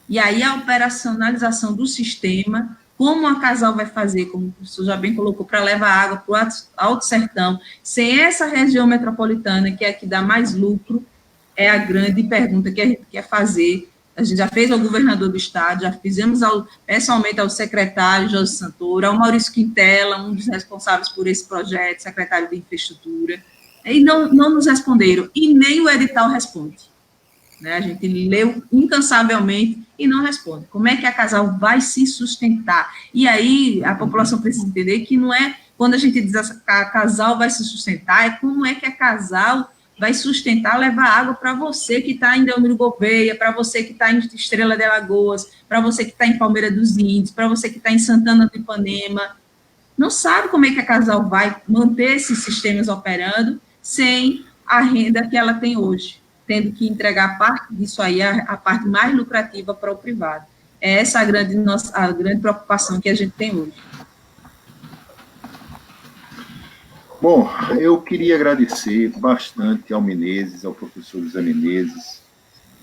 E aí a operacionalização do sistema, como a casal vai fazer, como o professor já bem colocou, para levar água para o Alto Sertão, sem essa região metropolitana, que é a que dá mais lucro, é a grande pergunta que a gente quer fazer. A gente já fez ao governador do estado, já fizemos pessoalmente ao secretário José Santoro, ao Maurício Quintela, um dos responsáveis por esse projeto, secretário de infraestrutura, e não nos responderam, e nem o edital responde. Né? A gente leu incansavelmente e não responde. Como é que a casal vai se sustentar? E aí a população precisa entender que não é quando a gente diz que a casal vai se sustentar, é como é que a casal vai sustentar, levar água para você que está em Delmiro Gouveia, para você que está em Estrela de Alagoas, para você que está em Palmeira dos Índios, para você que está em Santana do Ipanema. Não sabe como é que a casal vai manter esses sistemas operando sem a renda que ela tem hoje, tendo que entregar parte disso aí, a parte mais lucrativa para o privado. É essa a grande preocupação que a gente tem hoje. Bom, eu queria agradecer bastante ao Menezes, ao professor José Menezes.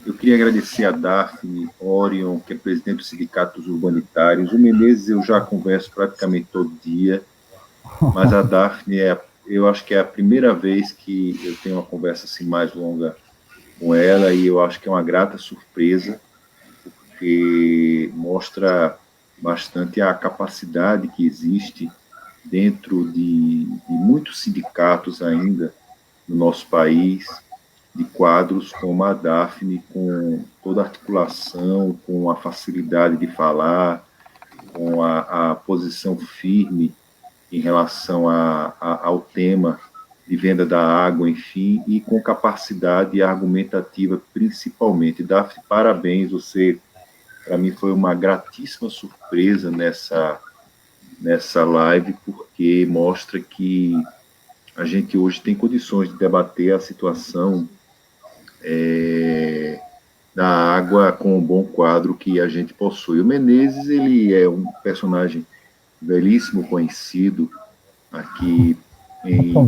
Eu queria agradecer a Daphne Orion, que é presidente do Sindicato dos Urbanitários. O Menezes eu já converso praticamente todo dia, mas a Daphne, eu acho que é a primeira vez que eu tenho uma conversa assim mais longa com ela, e eu acho que é uma grata surpresa, porque mostra bastante a capacidade que existe dentro de muitos sindicatos ainda no nosso país, de quadros como a Daphne, com toda a articulação, com a facilidade de falar, com a posição firme em relação ao tema de venda da água, enfim, e com capacidade argumentativa, principalmente. Daphne, parabéns, você Para mim foi uma gratíssima surpresa nessa live, porque mostra que a gente hoje tem condições de debater a situação da água com o bom quadro que a gente possui. O Menezes, ele é um personagem belíssimo, conhecido aqui,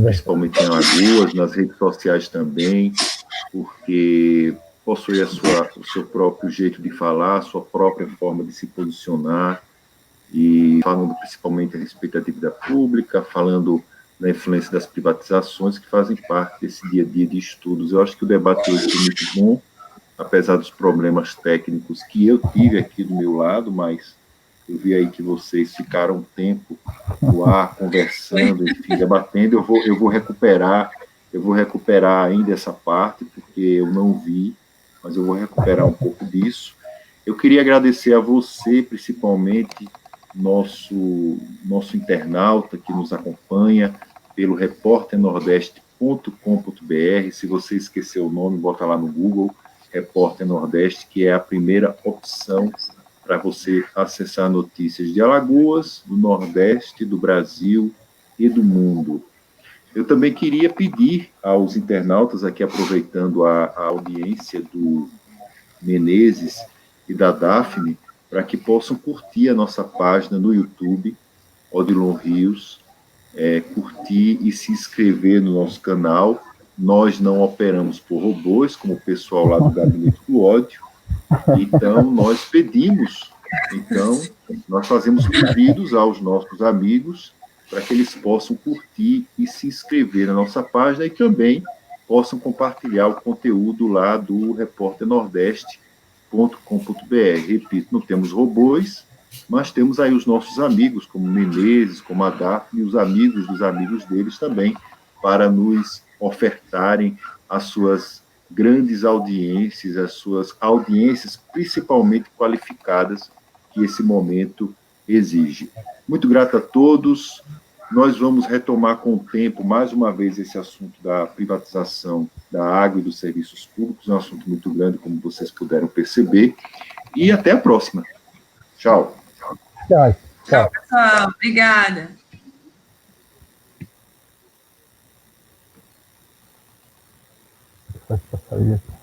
principalmente em Alagoas, nas redes sociais também, porque possui o seu próprio jeito de falar, a sua própria forma de se posicionar, e falando principalmente a respeito da dívida pública, falando da influência das privatizações que fazem parte desse dia a dia de estudos. Eu acho que o debate hoje foi muito bom, apesar dos problemas técnicos que eu tive aqui do meu lado, mas eu vi aí que vocês ficaram um tempo no ar, conversando, enfim, debatendo. Eu vou recuperar ainda essa parte, porque eu não vi, mas eu vou recuperar um pouco disso. Eu queria agradecer a você, principalmente, nosso internauta que nos acompanha pelo repórternordeste.com.br. Se você esqueceu o nome, bota lá no Google, Repórter Nordeste, que é a primeira opção para você acessar notícias de Alagoas, do Nordeste, do Brasil e do mundo. Eu também queria pedir aos internautas, aqui aproveitando a audiência do Menezes e da Daphne, para que possam curtir a nossa página no YouTube, Odilon Rios, curtir e se inscrever no nosso canal. Nós não operamos por robôs, como o pessoal lá do Gabinete do Ódio, então nós fazemos pedidos aos nossos amigos para que eles possam curtir e se inscrever na nossa página e também possam compartilhar o conteúdo lá do repórternordeste.com.br. Repito, não temos robôs, mas temos aí os nossos amigos, como Menezes, como a Daphne, e os amigos dos amigos deles também, para nos ofertarem as suas grandes audiências, as suas audiências principalmente qualificadas que esse momento exige. Muito grato a todos. Nós vamos retomar com o tempo, mais uma vez, esse assunto da privatização da água e dos serviços públicos, é um assunto muito grande, como vocês puderam perceber, e até a próxima. Tchau. Tchau, pessoal. Obrigada. Pode passar isso.